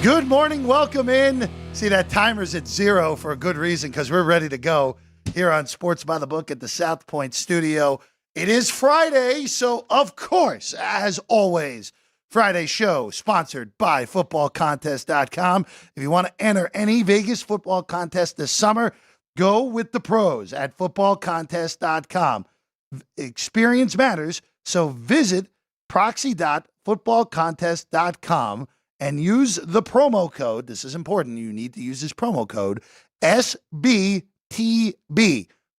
Good morning. Welcome in. See, that timer's at 0 for a good reason because we're ready to go here on Sports by the Book at the South Point studio. It is Friday, so of course, as always, Friday show sponsored by footballcontest.com. If you want to enter any Vegas football contest this summer, go with the pros at footballcontest.com. Experience matters, so visit proxy.footballcontest.com and use the promo code. This is important. You need to use this promo code SBTB.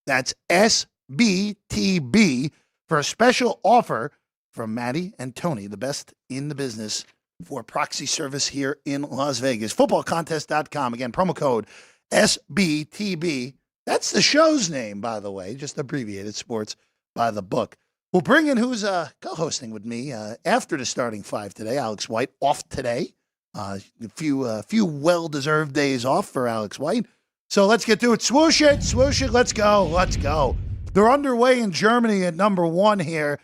That's SBTB for a special offer from Maddie and Tony, the best in the business for proxy service here in Las Vegas. Footballcontest.com. Again, promo code SBTB. That's the show's name, by the way, just abbreviated, Sports by the Book. We'll bring in who's co-hosting with me after the starting five today. Alex White off today. A few well-deserved days off for Alex White. So let's get to it. Swoosh it, let's go. They're underway in Germany at number one here.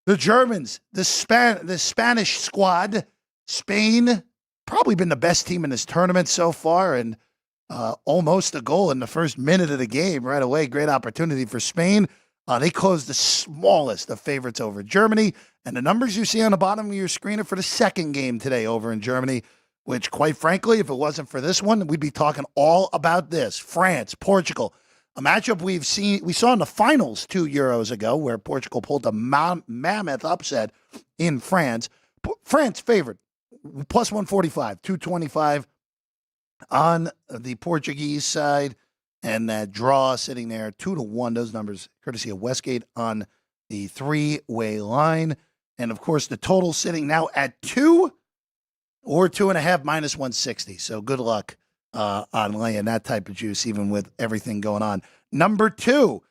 The Germans, the Spanish squad, Spain, probably been the best team in this tournament so far, and almost a goal in the first minute of the game right away. Great opportunity for Spain. They closed the smallest of favorites over Germany, and the numbers you see on the bottom of your screen are for the second game today over in Germany, which, quite frankly, if it wasn't for this one, we'd be talking all about this. France, Portugal, a matchup we saw in the finals 2 Euros ago, where Portugal pulled a mammoth upset in France. France favored, plus 145, 225 on the Portuguese side. And that draw sitting there, 2-1. Those numbers, courtesy of Westgate on the three-way line. And, of course, the total sitting now at 2 or 2.5 minus 160. So good luck on laying that type of juice, even with everything going on. Number 2,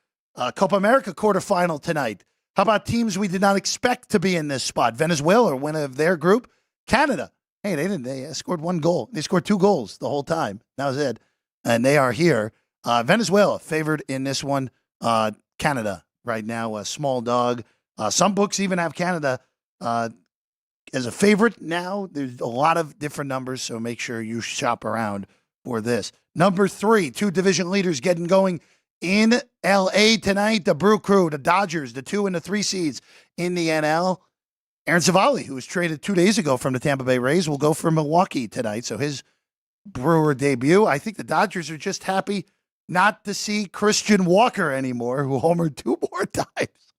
Copa America quarterfinal tonight. How about teams we did not expect to be in this spot? Venezuela, winner of their group. Canada. Hey, they scored 1 goal. They scored 2 goals the whole time. That was it. And they are here. Venezuela favored in this one. Canada right now, a small dog. Some books even have Canada as a favorite now. There's a lot of different numbers, so make sure you shop around for this. Number 3, 2 division leaders getting going in L.A. tonight. The Brew Crew, the Dodgers, the 2 and the 3 seeds in the NL. Aaron Civale, who was traded 2 days ago from the Tampa Bay Rays, will go for Milwaukee tonight. So his Brewer debut. I think the Dodgers are just happy not to see Christian Walker anymore, who homered 2 more times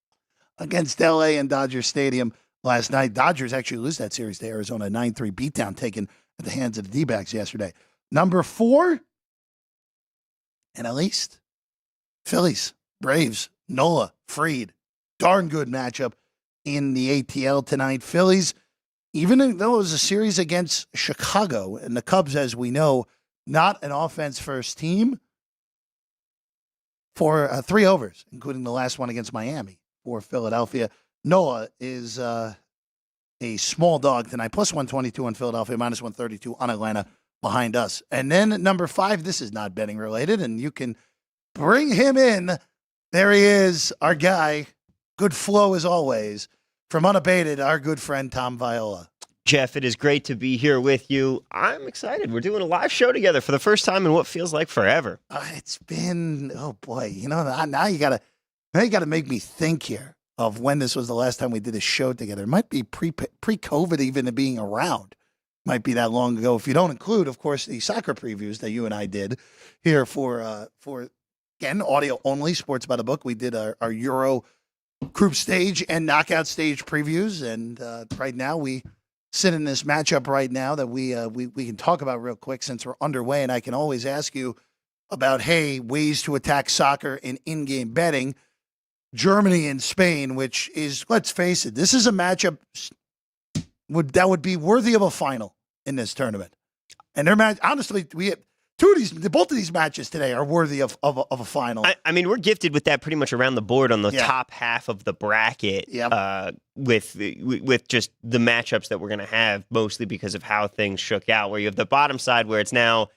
against L.A. and Dodger Stadium last night. Dodgers actually lose that series to Arizona, 9-3 beatdown taken at the hands of the D-backs yesterday. Number 4, and at least, Phillies, Braves, Nola, Fried. Darn good matchup in the ATL tonight. Phillies, even though it was a series against Chicago, and the Cubs, as we know, not an offense-first team, for 3 overs, including the last one against Miami for Philadelphia. Noah is a small dog tonight, plus 122 on Philadelphia, minus 132 on Atlanta behind us. And then number 5, this is not betting related, and you can bring him in. There he is, our guy. Good flow as always. From Unabated, our good friend Tom Viola. Jeff, it is great to be here with you. I'm excited. We're doing a live show together for the first time in what feels like forever. It's been, oh boy, now you gotta make me think here of when this was the last time we did a show together. It might be pre-COVID even being around. Might be that long ago. If you don't include, of course, the soccer previews that you and I did here for again, audio only, Sports by the Book. We did our Euro group stage and knockout stage previews, and right now we sit in this matchup right now that we can talk about real quick since we're underway, and I can always ask you about, hey, ways to attack soccer in in-game betting. Germany and Spain, which is, let's face it, this is a matchup that would be worthy of a final in this tournament. And their match, honestly, we have both of these matches today are worthy of a final. I mean, we're gifted with that pretty much around the board on the top half of the bracket. Yep. With just the matchups that we're going to have, mostly because of how things shook out. Where you have the bottom side where it's now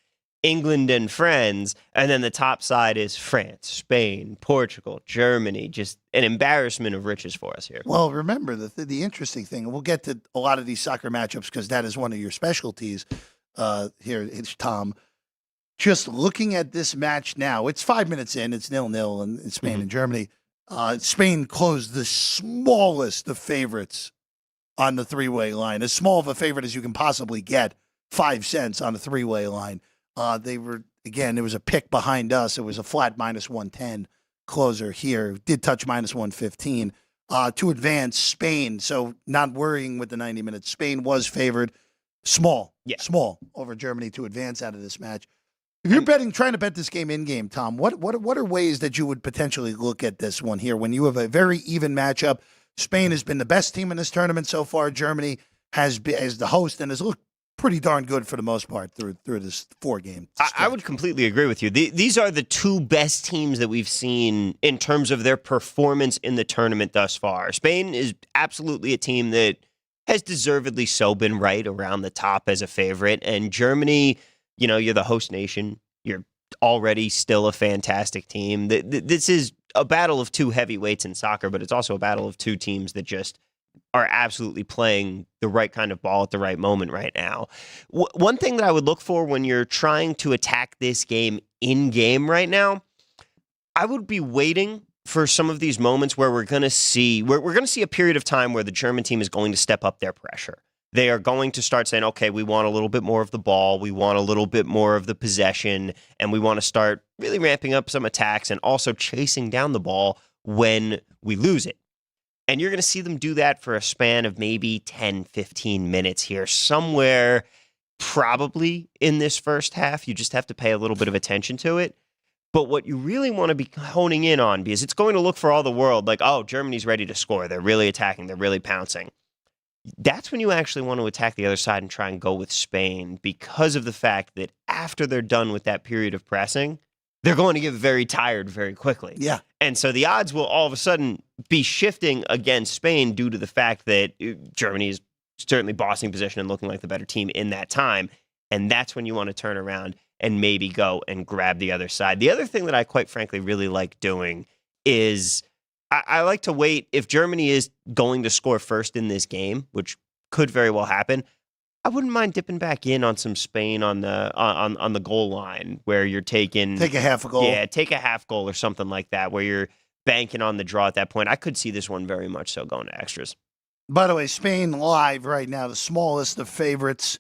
England and friends, and then the top side is France, Spain, Portugal, Germany. Just an embarrassment of riches for us here. Well, remember the interesting thing, and we'll get to a lot of these soccer matchups because that is one of your specialties. here. It's Tom. Just looking at this match now, it's 5 minutes in. It's 0-0 in Spain and Germany. Spain closed the smallest of favorites on the three-way line, as small of a favorite as you can possibly get, 5 cents on the three-way line. They were, again, there was a pick behind us. It was a flat -110 closer here. Did touch -115 to advance Spain. So not worrying with the 90 minutes. Spain was favored small over Germany to advance out of this match. If you're trying to bet this game in-game, Tom, what are ways that you would potentially look at this one here when you have a very even matchup? Spain has been the best team in this tournament so far. Germany has been as the host and has looked pretty darn good for the most part through this 4-game stretch. I would completely agree with you. These are the two best teams that we've seen in terms of their performance in the tournament thus far. Spain is absolutely a team that has deservedly so been right around the top as a favorite, and Germany, you're the host nation. You're already still a fantastic team. This is a battle of two heavyweights in soccer, but it's also a battle of two teams that just are absolutely playing the right kind of ball at the right moment right now. One thing that I would look for when you're trying to attack this game in-game right now, I would be waiting for some of these moments where we're going to see a period of time where the German team is going to step up their pressure. They are going to start saying, okay, we want a little bit more of the ball, we want a little bit more of the possession, and we want to start really ramping up some attacks and also chasing down the ball when we lose it. And you're going to see them do that for a span of maybe 10, 15 minutes here, somewhere probably in this first half. You just have to pay a little bit of attention to it. But what you really want to be honing in on, because it's going to look for all the world like, oh, Germany's ready to score. They're really attacking. They're really pouncing. That's when you actually want to attack the other side and try and go with Spain, because of the fact that after they're done with that period of pressing, they're going to get very tired very quickly. Yeah. And so the odds will all of a sudden be shifting against Spain due to the fact that Germany is certainly bossing possession and looking like the better team in that time. And that's when you want to turn around and maybe go and grab the other side. The other thing that I quite frankly really like doing is I like to wait. If Germany is going to score first in this game, which could very well happen, I wouldn't mind dipping back in on some Spain on the goal line where you're take a half a goal. Yeah, take a half goal or something like that where you're banking on the draw at that point. I could see this one very much so going to extras. By the way, Spain live right now, the smallest of favorites,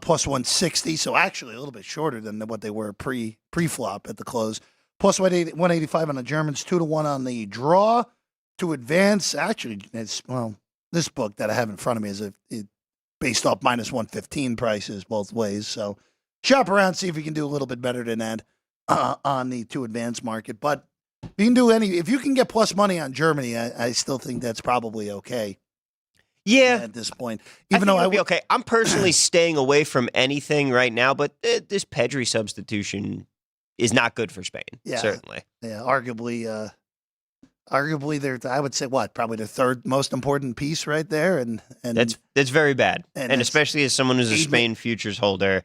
plus 160, so actually a little bit shorter than what they were pre-flop at the close. Plus 185 on the Germans, 2-1 on the draw to advance. Actually, this book that I have in front of me is based off -115 prices both ways. So shop around, see if you can do a little bit better than that on the to advance market. But if you can get plus money on Germany, I still think that's probably okay. Yeah, at this point, even though I would be okay. I'm personally staying away from anything right now, but this Pedri substitution is not good for Spain. Yeah, certainly. Yeah, arguably, they're, I would say, probably the third most important piece right there, and that's very bad, and especially as someone who's a Spain futures holder,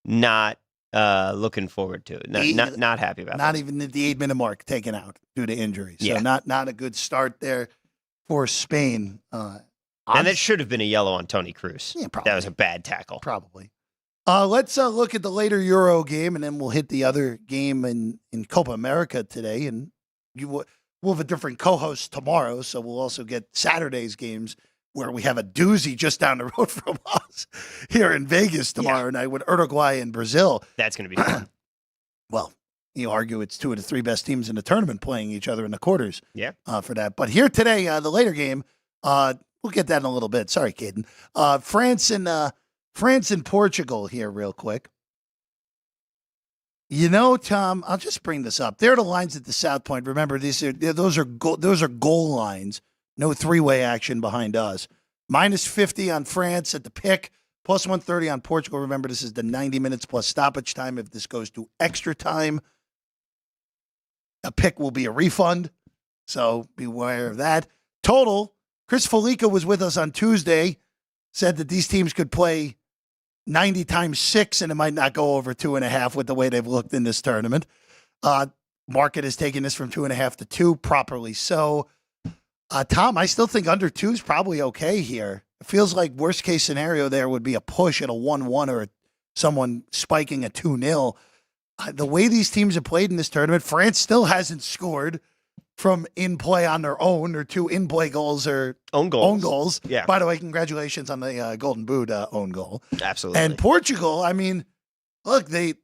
not looking forward to it, not happy about. Not even at the 8-minute mark taken out due to injury, so not a good start there for Spain. And that should have been a yellow on Toni Kroos. Yeah, probably. That was a bad tackle. Probably. Let's look at the later Euro game, and then we'll hit the other game in Copa America today. And we'll have a different co-host tomorrow, so we'll also get Saturday's games where we have a doozy just down the road from us here in Vegas tomorrow night with Uruguay and Brazil. That's going to be fun. Well, you argue it's 2 of the 3 best teams in the tournament playing each other in the quarters. Yeah. For that. But here today, the later game, we'll get that in a little bit. Sorry, Caden. France and Portugal here real quick. Tom, I'll just bring this up. There are the lines at the South Point. Remember, those are goal lines. No three-way action behind us. -50 on France at the pick. Plus 130 on Portugal. Remember, this is the 90 minutes plus stoppage time. If this goes to extra time, a pick will be a refund. So beware of that. Total, Chris Felica was with us on Tuesday, said that these teams could play 90 times 6, and it might not go over 2.5 with the way they've looked in this tournament. Market has taken this from 2.5 to 2, properly so. Tom, I still think under 2 is probably okay here. It feels like worst case scenario there would be a push at a 1-1 or someone spiking a 2-0. The way these teams have played in this tournament, France still hasn't scored from in play on their own, or 2 in play goals or Own goals. own goals. Yeah. By the way, congratulations on the Golden Boot own goal. Absolutely. And Portugal, I mean, look, they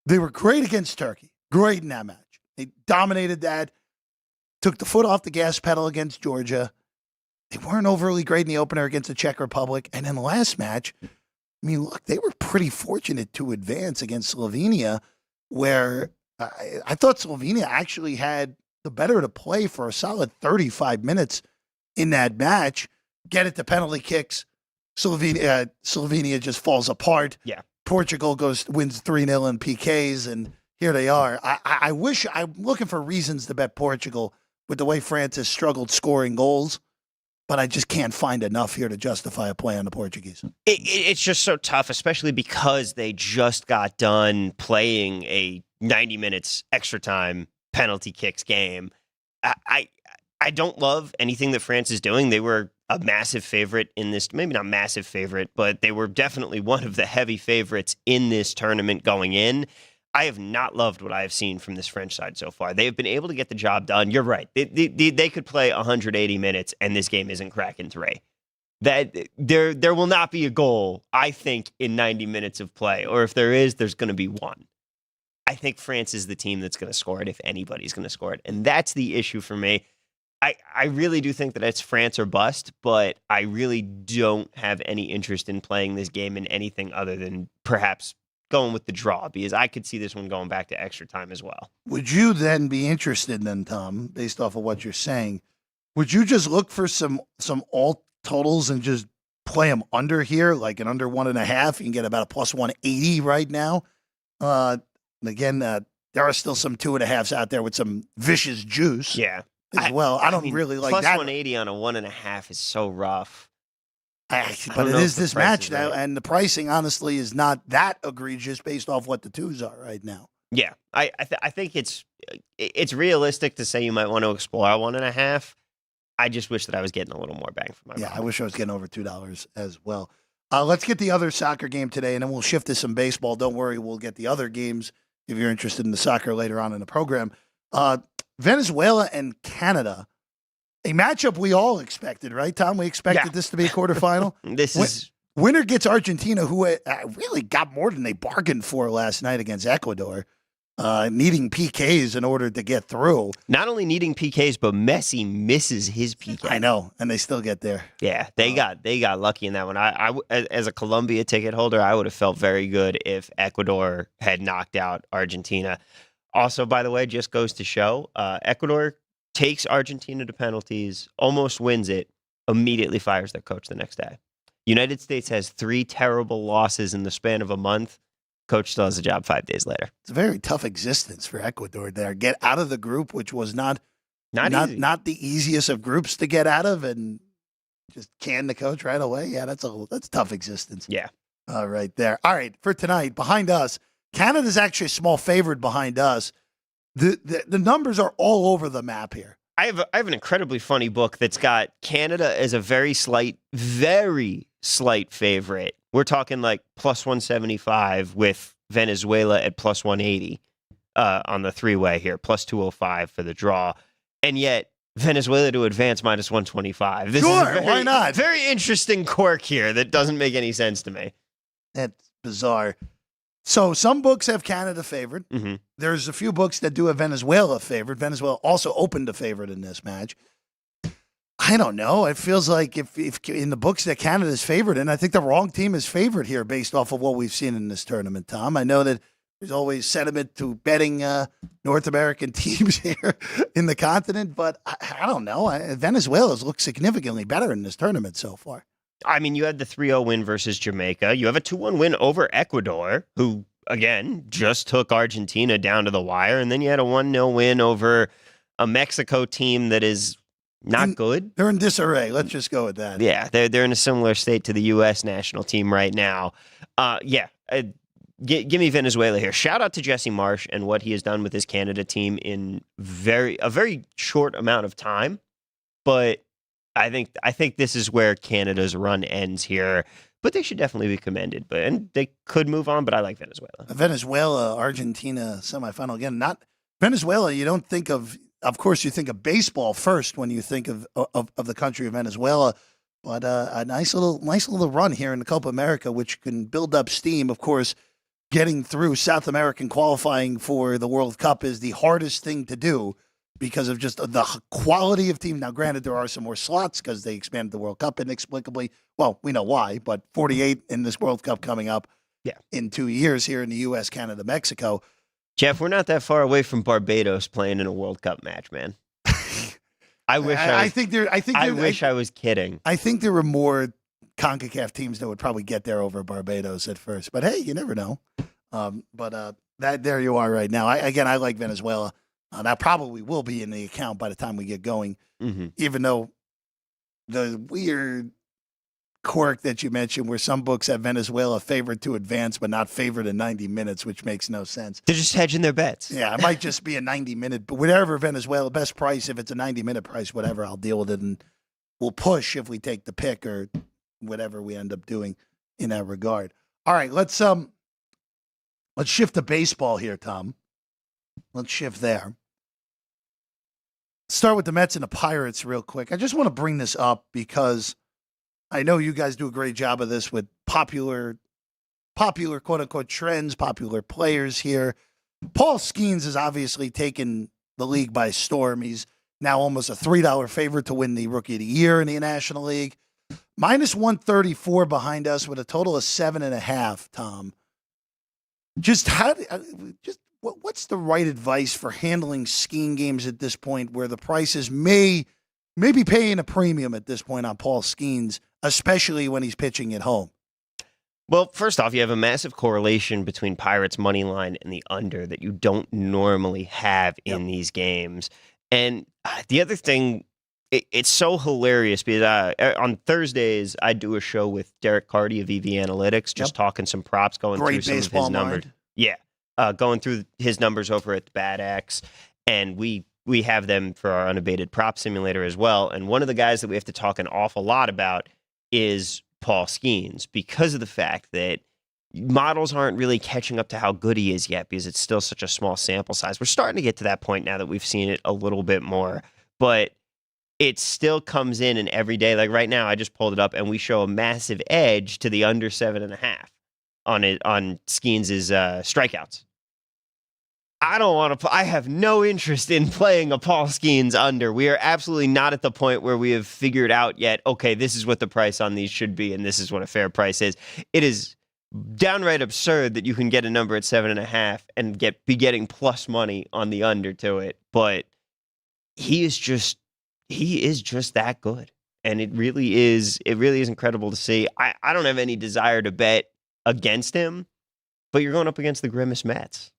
were great against Turkey. Great in that match. They dominated that. Took the foot off the gas pedal against Georgia. They weren't overly great in the opener against the Czech Republic. And in the last match, I mean, look, they were pretty fortunate to advance against Slovenia, where I thought Slovenia actually had the better to play for a solid 35 minutes in that match. Get it to penalty kicks. Slovenia just falls apart. Yeah. Portugal wins 3-0 in PKs, and here they are. I'm looking for reasons to bet Portugal with the way France has struggled scoring goals, but I just can't find enough here to justify a play on the Portuguese. It's just so tough, especially because they just got done playing a 90 minutes extra time penalty kicks game. I don't love anything that France is doing. They were a massive favorite in this, maybe not massive favorite, but they were definitely one of the heavy favorites in this tournament going in. I have not loved what I have seen from this French side so far. They have been able to get the job done. You're right. They could play 180 minutes and this game isn't cracking 3. That there will not be a goal, I think, in 90 minutes of play. Or if there is, there's going to be one. I think France is the team that's going to score it if anybody's going to score it. And that's the issue for me. I really do think that it's France or bust, but I really don't have any interest in playing this game in anything other than perhaps going with the draw, because I could see this one going back to extra time as well. Would you then be interested then, Tom, based off of what you're saying, would you just look for some alt totals and just play them under here, like an under 1.5? You can get about a plus 180 right now. Again, there are still some 2.5s out there with some vicious juice. Yeah. As well. I don't really like plus that. Plus 180 on a 1.5 is so rough. But it is this match now, and the pricing, honestly, is not that egregious based off what the 2s are right now. Yeah, I think it's realistic to say you might want to explore 1.5. I just wish that I was getting a little more bang for my buck. Yeah, I wish I was getting over $2 as well. Let's get the other soccer game today, and then we'll shift to some baseball. Don't worry, we'll get the other games if you're interested in the soccer later on in the program. Venezuela and Canada, a matchup we all expected, right, Tom? We expected this to be a quarterfinal. Winner gets Argentina, who really got more than they bargained for last night against Ecuador, needing PKs in order to get through. Not only needing PKs, but Messi misses his PK. I know, and they still get there. Yeah, they got lucky in that one. I as a Colombia ticket holder, I would have felt very good if Ecuador had knocked out Argentina. Also, by the way, just goes to show, Ecuador takes Argentina to penalties, almost wins it, immediately fires their coach the next day. United States has 3 terrible losses in the span of a month. Coach still has a job 5 days later. It's a very tough existence for Ecuador there. Get out of the group, which was not the easiest of groups to get out of, and just can the coach right away. Yeah, that's tough existence. Yeah. Right there. All right, for tonight, behind us, Canada's actually a small favorite behind us. The numbers are all over the map here. I have an incredibly funny book that's got Canada as a very slight favorite. We're talking like plus 175 with Venezuela at plus 180 on the 3-way here, plus 205 for the draw. And yet Venezuela to advance minus 125. This is why not? Very interesting quirk here that doesn't make any sense to me. That's bizarre. So some books have Canada favored. Mm-hmm. There's a few books that do have Venezuela favored. Venezuela also opened a favorite in this match. I don't know. It feels like if in the books that Canada's favored, and I think the wrong team is favored here based off of what we've seen in this tournament, Tom. I know that there's always sentiment to betting North American teams here in the continent, but I don't know. Venezuela's looked significantly better in this tournament so far. I mean, you had the 3-0 win versus Jamaica. You have a 2-1 win over Ecuador, who, again, just took Argentina down to the wire. And then you had a 1-0 win over a Mexico team that is not good. They're in disarray. Let's just go with that. Yeah, they're in a similar state to the U.S. national team right now. Give me Venezuela here. Shout out to Jesse Marsh and what he has done with his Canada team in a very short amount of time. But I think this is where Canada's run ends here. but they should definitely be commended. And they could move on, but I like Venezuela. Venezuela, Argentina semifinal again. Not Venezuela. You don't think of course, you think of baseball first when you think of the country of Venezuela. But a nice little run here in the Copa America, which can build up steam. Of course, getting through South American qualifying for the World Cup is the hardest thing to do because of just the quality of team. Now, granted, there are some more slots because they expanded the World Cup inexplicably. Well, we know why, but 48 in this World Cup coming up in 2 years here in the U.S., Canada, Mexico. Jeff, we're not that far away from Barbados playing in a World Cup match, man. I wish I was kidding. I think there were more CONCACAF teams that would probably get there over Barbados at first. But hey, you never know. That there you are right now. I like Venezuela. That probably will be in the account by the time we get going, even though the weird quirk that you mentioned where some books have Venezuela favored to advance but not favored in 90 minutes, which makes no sense. They're just hedging their bets. Yeah, it might just be a 90-minute, but whatever Venezuela, best price, if it's a 90-minute price, whatever, I'll deal with it, and we'll push if we take the pick or whatever we end up doing in that regard. All right, let's shift to baseball here, Tom. Let's shift there. Start with the Mets and the Pirates real quick. I just want to bring this up because I know you guys do a great job of this with popular quote-unquote trends, popular players here. Paul Skenes has obviously taken the league by storm. He's now almost a $3 favorite to win the Rookie of the Year in the National League. Minus 134 behind us with a total of 7.5, Tom. What's the right advice for handling Skeen games at this point where the prices may be paying a premium at this point on Paul Skenes, especially when he's pitching at home? Well, first off, you have a massive correlation between Pirates' money line and the under that you don't normally have in these games. And the other thing, it's so hilarious because on Thursdays, I do a show with Derek Carty of EV Analytics, just talking some props, going through some of his numbers. Mind. Yeah, going through his numbers over at the Bad X. And we have them for our unabated prop simulator as well. And one of the guys that we have to talk an awful lot about is Paul Skenes, because of the fact that models aren't really catching up to how good he is yet because it's still such a small sample size. We're starting to get to that point now that we've seen it a little bit more, but it still comes in and every day. Like right now, I just pulled it up and we show a massive edge to the under 7.5 on Skenes' strikeouts. I don't want to. I have no interest in playing a Paul Skenes under. We are absolutely not at the point where we have figured out yet, okay, this is what the price on these should be, and this is what a fair price is. It is downright absurd that you can get a number at 7.5 and be getting plus money on the under to it. But he is just that good. And it really is incredible to see. I don't have any desire to bet against him, but you're going up against the Grimace Mets.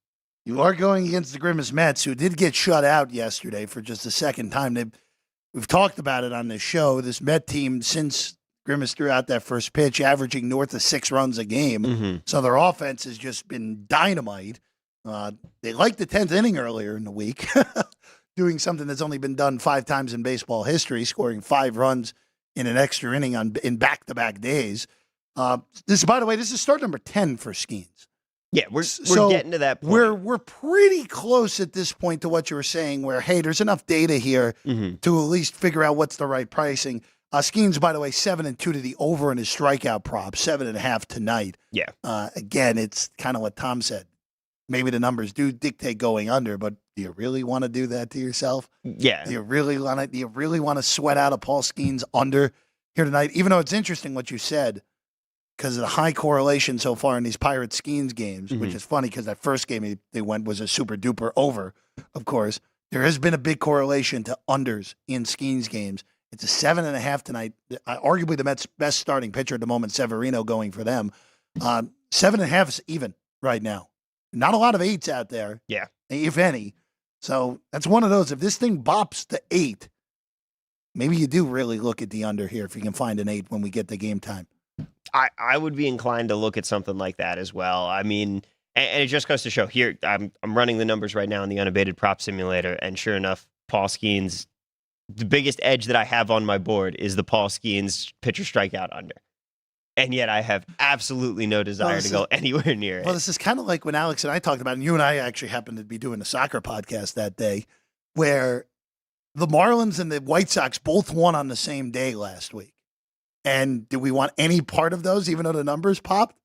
You are going against the Grimace Mets, who did get shut out yesterday for just the second time. We've talked about it on this show. This Met team, since Grimace threw out that first pitch, averaging north of 6 runs a game. So their offense has just been dynamite. They liked the 10th inning earlier in the week, doing something that's only been done 5 times in baseball history, scoring 5 runs in an extra inning in back-to-back days. By the way, this is start number 10 for Skenes. Yeah, we're getting to that point. We're pretty close at this point to what you were saying where, hey, there's enough data here to at least figure out what's the right pricing. Skenes, by the way, 7-2 to the over in his strikeout prop, 7.5 tonight. Yeah. Again, it's kind of what Tom said. Maybe the numbers do dictate going under, but do you really want to do that to yourself? Yeah. Do you really want to sweat out a Paul Skenes under here tonight? Even though it's interesting what you said, because of the high correlation so far in these Pirates Skenes games, which is funny because that first game they went was a super duper over, of course. There has been a big correlation to unders in Skenes games. It's a 7.5 tonight. Arguably the Mets' best starting pitcher at the moment, Severino, going for them. 7.5 is even right now. Not a lot of 8s out there, if any. So that's one of those. If this thing bops to 8, maybe you do really look at the under here if you can find an 8 when we get to game time. I would be inclined to look at something like that as well. I mean, and it just goes to show here, I'm running the numbers right now in the unabated prop simulator, and sure enough, Paul Skenes, the biggest edge that I have on my board is the Paul Skenes pitcher strikeout under. and yet I have absolutely no desire to go anywhere near it. Well, this is kind of like when Alex and I talked about it, and you and I actually happened to be doing a soccer podcast that day, where the Marlins and the White Sox both won on the same day last week. And do we want any part of those, even though the numbers popped?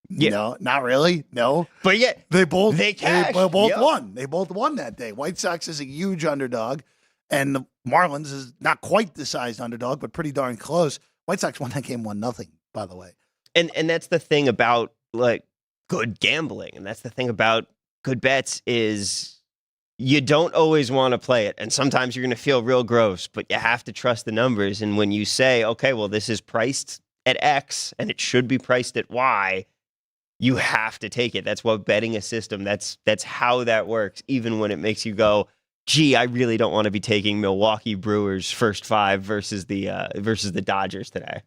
Yeah. No, not really. No. But yet, they both cashed. won. They both won that day. White Sox is a huge underdog, and the Marlins is not quite the sized underdog, but pretty darn close. White Sox won that game 1-0, by the way. And that's the thing about like good gambling, and that's the thing about good bets is you don't always want to play it. And sometimes you're going to feel real gross, but you have to trust the numbers. And when you say, okay, well, this is priced at X and it should be priced at Y, you have to take it. That's what betting a system. That's how that works, even when it makes you go, gee, I really don't want to be taking Milwaukee Brewers first 5 versus the Dodgers today.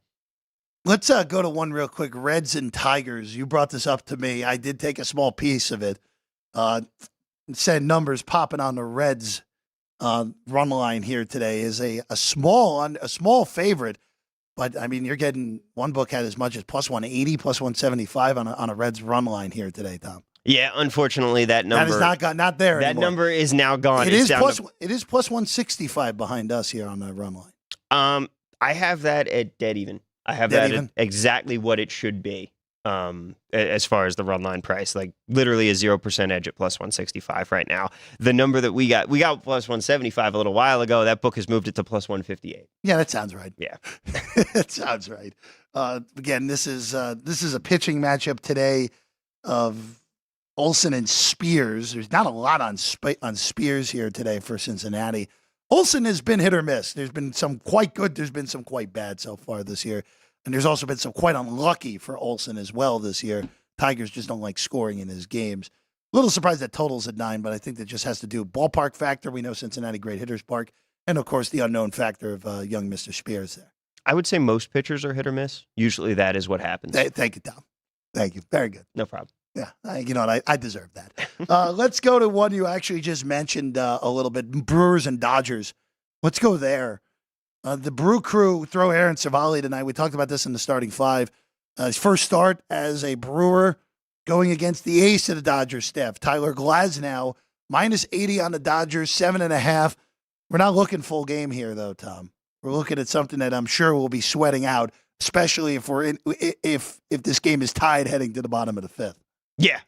Let's go to one real quick. Reds and Tigers. You brought this up to me. I did take a small piece of it. Said numbers popping on the Reds run line here today is a small favorite, but I mean you're getting one book had as much as plus 180, plus 175 on a Reds run line here today, Tom. Yeah, unfortunately that number that is not there. That anymore. Number is now gone. It is plus 165 behind us here on the run line. I have that at dead even. I have Dead that even? at exactly what it should be. As far as the run line price, like literally a 0% edge at plus 165 right now. The number that we got plus 175 a little while ago. That book has moved it to plus 158. Yeah, that sounds right. Yeah, that sounds right. Again, this is a pitching matchup today of Olsen and Spears. There's not a lot on Spears here today for Cincinnati. Olsen has been hit or miss. There's been some quite good. There's been some quite bad so far this year. And there's also been some quite unlucky for Olsen as well this year. Tigers just don't like scoring in his games. A little surprised that total's at 9, but I think that just has to do ballpark factor. We know Cincinnati, great hitters park. And, of course, the unknown factor of young Mr. Spears there. I would say most pitchers are hit or miss. Usually that is what happens. Thank you, Tom. Thank you. Very good. No problem. Yeah, you know what? I deserve that. Let's go to one you actually just mentioned a little bit, Brewers and Dodgers. Let's go there. The Brew Crew throw Aaron Civale tonight. We talked about this in the starting 5. His first start as a Brewer going against the ace of the Dodgers staff, Tyler Glasnow, minus 80 on the Dodgers, 7.5. We're not looking full game here, though, Tom. We're looking at something that I'm sure we'll be sweating out, especially if this game is tied heading to the bottom of the 5th. Yeah,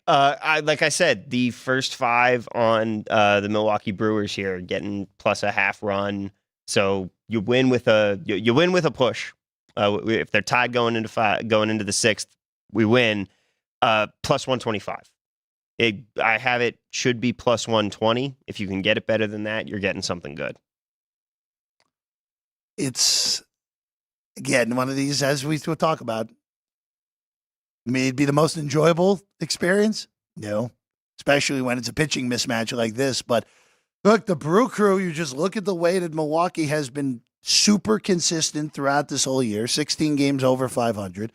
like I said, the first 5 on the Milwaukee Brewers here, getting plus a half run. So you win with a push. If they're tied going into the 6th, we win. Plus 125. I have it should be plus 120. If you can get it better than that, you're getting something good. It's again one of these, as we will talk about. May it be the most enjoyable experience? No, especially when it's a pitching mismatch like this. But look, the Brew Crew, you just look at the way that Milwaukee has been super consistent throughout this whole year, 16 games over 500,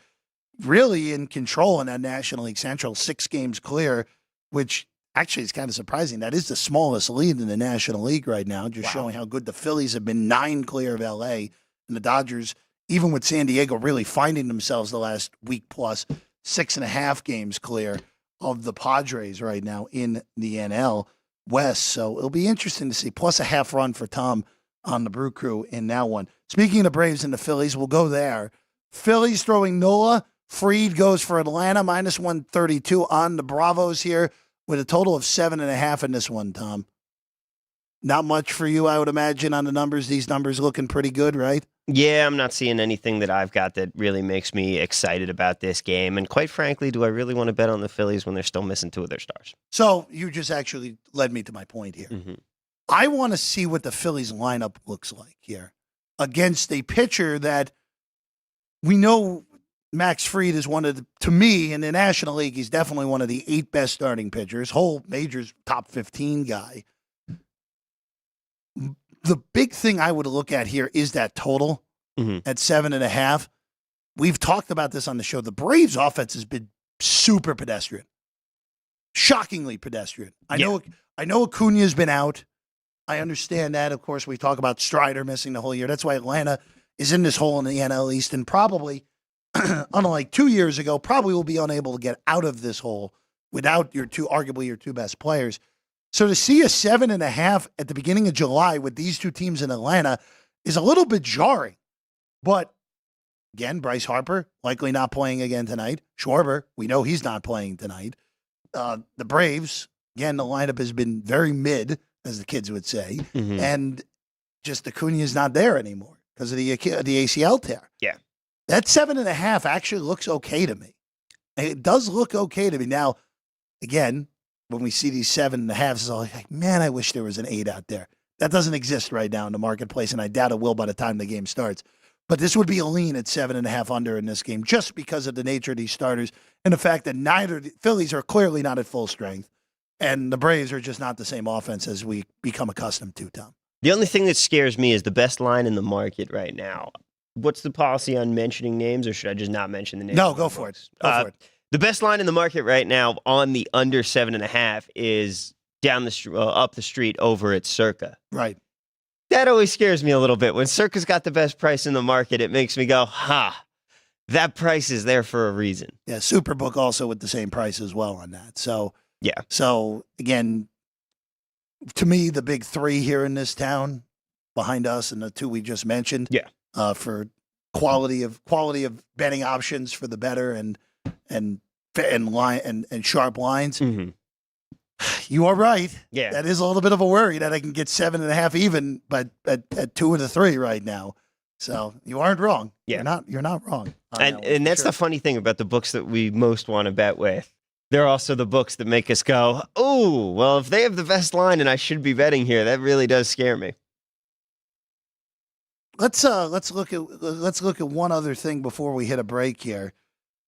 really in control in that National League Central, 6 games clear, which actually is kind of surprising. That is the smallest lead in the National League right now, just showing how good the Phillies have been, 9 clear of L.A., and the Dodgers, even with San Diego really finding themselves the last week plus, 6.5 games clear of the Padres right now in the NL West. So it'll be interesting to see. Plus a half run for Tom on the Brew Crew in that one. Speaking of the Braves and the Phillies, we'll go there. Phillies throwing Nola. Fried goes for Atlanta, minus 132 on the Bravos here with a total of 7.5 in this one, Tom. Not much for you, I would imagine, on the numbers. These numbers looking pretty good, right? Yeah, I'm not seeing anything that I've got that really makes me excited about this game. And quite frankly, do I really want to bet on the Phillies when they're still missing 2 of their stars? So you just actually led me to my point here. Mm-hmm. I want to see what the Phillies lineup looks like here against a pitcher that we know Max Fried is one of the, to me, in the National League, he's definitely one of the 8 best starting pitchers, whole majors top 15 guy. The big thing I would look at here is that total at 7.5. We've talked about this on the show. The Braves offense has been super pedestrian, shockingly pedestrian. I know Acuna's been out. I understand that. Of course, we talk about Strider missing the whole year. That's why Atlanta is in this hole in the NL East and probably unlike 2 years ago, probably will be unable to get out of this hole without arguably your two best players. So to see a 7.5 at the beginning of July with these two teams in Atlanta is a little bit jarring. But again, Bryce Harper likely not playing again tonight. Schwarber, we know he's not playing tonight. The Braves, again, the lineup has been very mid, as the kids would say, and just Acuna's not there anymore because of the ACL tear. Yeah. That 7.5 actually looks okay to me. It does look okay to me. Now, again, when we see these 7.5s, it's all like, man, I wish there was an 8 out there. That doesn't exist right now in the marketplace, and I doubt it will by the time the game starts. But this would be a lean at 7.5 under in this game just because of the nature of these starters and the fact that neither the Phillies are clearly not at full strength, and the Braves are just not the same offense as we become accustomed to, Tom. The only thing that scares me is the best line in the market right now. What's the policy on mentioning names, or should I just not mention the names? No, go for it. Go for it. The best line in the market right now on the under 7.5 is down the up the street over at Circa. Right. That always scares me a little bit. When Circa's got the best price in the market, it makes me go, that price is there for a reason. Yeah, Superbook also with the same price as well on that. So, yeah. So, again, to me, the big three here in this town behind us and the two we just mentioned, for quality of betting options for the better and sharp lines. Mm-hmm. You are right. Yeah. That is a little bit of a worry that I can get 7.5 even, but at 2 of the 3 right now. So you aren't wrong. Yeah. You're not wrong. And that's the funny thing about the books that we most want to bet with. They're also the books that make us go, oh, well, if they have the best line and I should be betting here, that really does scare me. Let's look at one other thing before we hit a break here.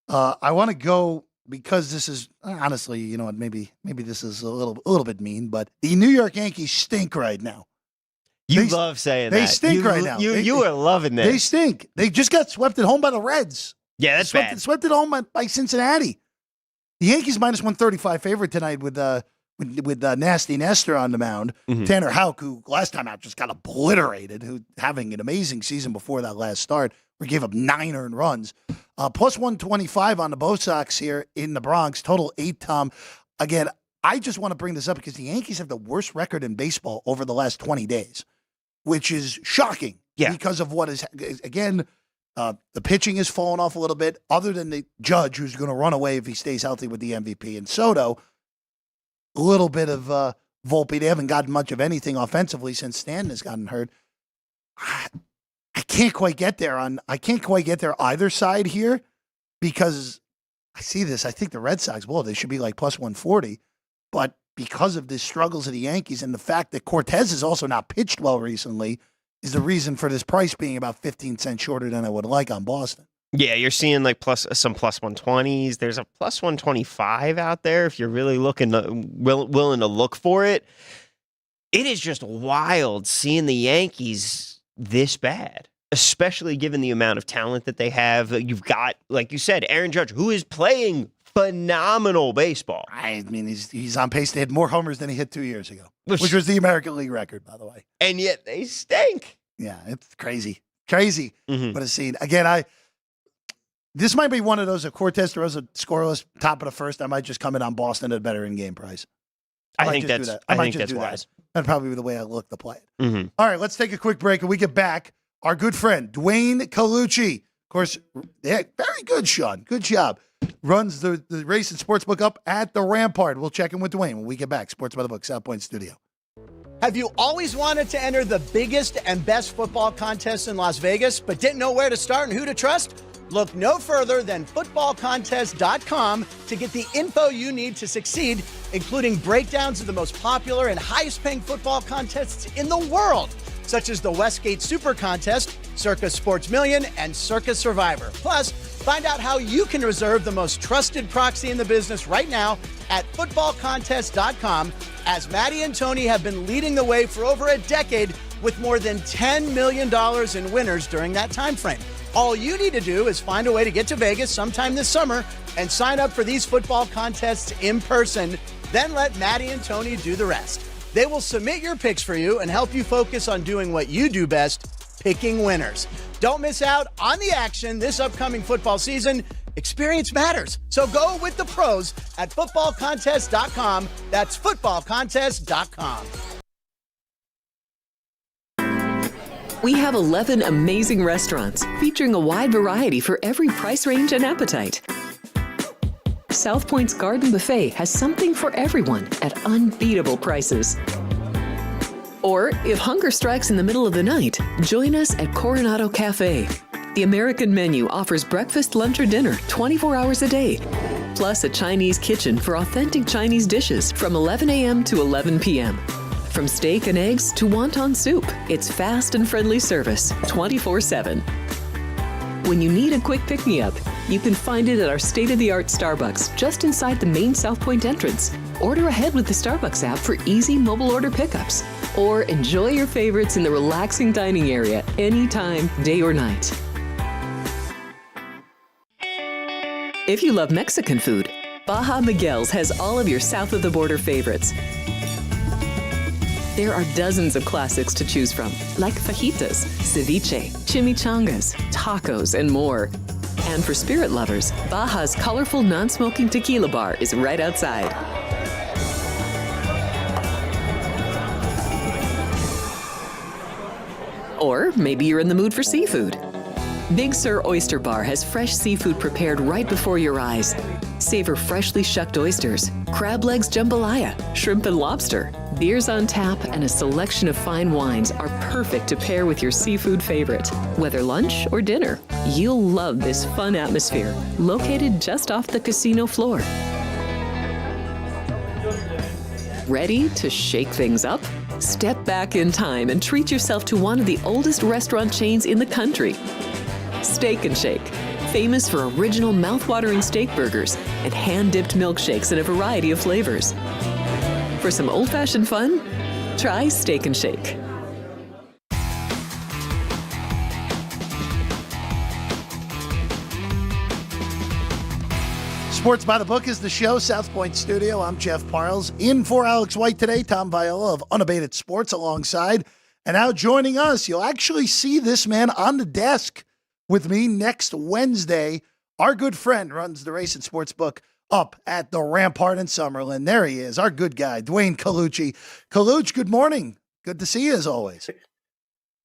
I want to go, because this is honestly, you know what, maybe this is a little bit mean, but the New York Yankees stink right now. You love saying that. They stink right now. You are loving that. They stink. They just got swept at home by the Reds. Yeah, that's bad. Swept at home by Cincinnati. The Yankees -135 favorite tonight with Nasty Nestor on the mound. Mm-hmm. Tanner Houck, who last time out just got obliterated, who having an amazing season before that last start, where he gave up 9 earned runs. +125 on the Bo Sox here in the Bronx. Total 8, Tom. Again, I just want to bring this up because the Yankees have the worst record in baseball over the last 20 days, which is shocking because of what is, again, the pitching has fallen off a little bit, other than the Judge, who's going to run away if he stays healthy with the MVP, and Soto. A little bit of Volpe. They haven't gotten much of anything offensively since Stanton has gotten hurt. I can't quite get there either side here, because I see this. I think the Red Sox, they should be like +140, but because of the struggles of the Yankees and the fact that Cortez has also not pitched well recently, is the reason for this price being about 15 cents shorter than I would like on Boston. Yeah, you're seeing like some +120s. There's a +125 out there if you're really willing to look for it. It is just wild seeing the Yankees this bad, especially given the amount of talent that they have. You've got, like you said, Aaron Judge, who is playing phenomenal baseball. I mean, he's on pace to hit more homers than he hit 2 years ago, which was the American League record, by the way. And yet they stink. Yeah, it's crazy. What a scene. Again, this might be one of those, if Cortez throws a scoreless top of the first, I might just come in on Boston at a better in-game price. I think that's wise. That'd probably be the way I look to play it. Mm-hmm. All right, let's take a quick break. And we get back, our good friend, Duane Colucci. Of course, very good, Sean. Good job. Runs the race and sportsbook up at the Rampart. We'll check in with Duane when we get back. Sports by the Book, South Point Studio. Have you always wanted to enter the biggest and best football contest in Las Vegas, but didn't know where to start and who to trust? Look no further than footballcontest.com to get the info you need to succeed, including breakdowns of the most popular and highest-paying football contests in the world, such as the Westgate Super Contest, Circa Sports Million, and Circa Survivor. Plus, find out how you can reserve the most trusted proxy in the business right now at footballcontest.com, as Maddie and Tony have been leading the way for over a decade with more than $10 million in winners during that time frame. All you need to do is find a way to get to Vegas sometime this summer and sign up for these football contests in person. Then let Maddie and Tony do the rest. They will submit your picks for you and help you focus on doing what you do best, picking winners. Don't miss out on the action this upcoming football season. Experience matters. So go with the pros at footballcontest.com. That's footballcontest.com. We have 11 amazing restaurants featuring a wide variety for every price range and appetite. South Point's Garden Buffet has something for everyone at unbeatable prices. Or, if hunger strikes in the middle of the night, join us at Coronado Cafe. The American menu offers breakfast, lunch, or dinner 24 hours a day, plus a Chinese kitchen for authentic Chinese dishes from 11 a.m. to 11 p.m. From steak and eggs to wonton soup, it's fast and friendly service 24/7. When you need a quick pick-me-up, you can find it at our state-of-the-art Starbucks just inside the main South Point entrance. Order ahead with the Starbucks app for easy mobile order pickups. Or enjoy your favorites in the relaxing dining area anytime, day or night. If you love Mexican food, Baja Miguel's has all of your south-of-the-border favorites. There are dozens of classics to choose from, like fajitas, ceviche, chimichangas, tacos, and more. And for spirit lovers, Baja's colorful non-smoking tequila bar is right outside. Or maybe you're in the mood for seafood. Big Sur Oyster Bar has fresh seafood prepared right before your eyes. Savor freshly shucked oysters, crab legs jambalaya, shrimp and lobster. Beers on tap and a selection of fine wines are perfect to pair with your seafood favorite. Whether lunch or dinner, you'll love this fun atmosphere, located just off the casino floor. Ready to shake things up? Step back in time and treat yourself to one of the oldest restaurant chains in the country. Steak and Shake, famous for original mouth-watering steak burgers and hand-dipped milkshakes in a variety of flavors. For some old-fashioned fun, try Steak and Shake. Sports by the Book is the show. South Point Studio. I'm Jeff Parles. In for Alex White today, Tom Viola of Unabated Sports alongside. And now joining us, you'll actually see this man on the desk with me next Wednesday. Our good friend runs the Race and Sports Book up at the Rampart in Summerlin. There he is, our good guy, Duane Colucci. Colucci, good morning. Good to see you as always.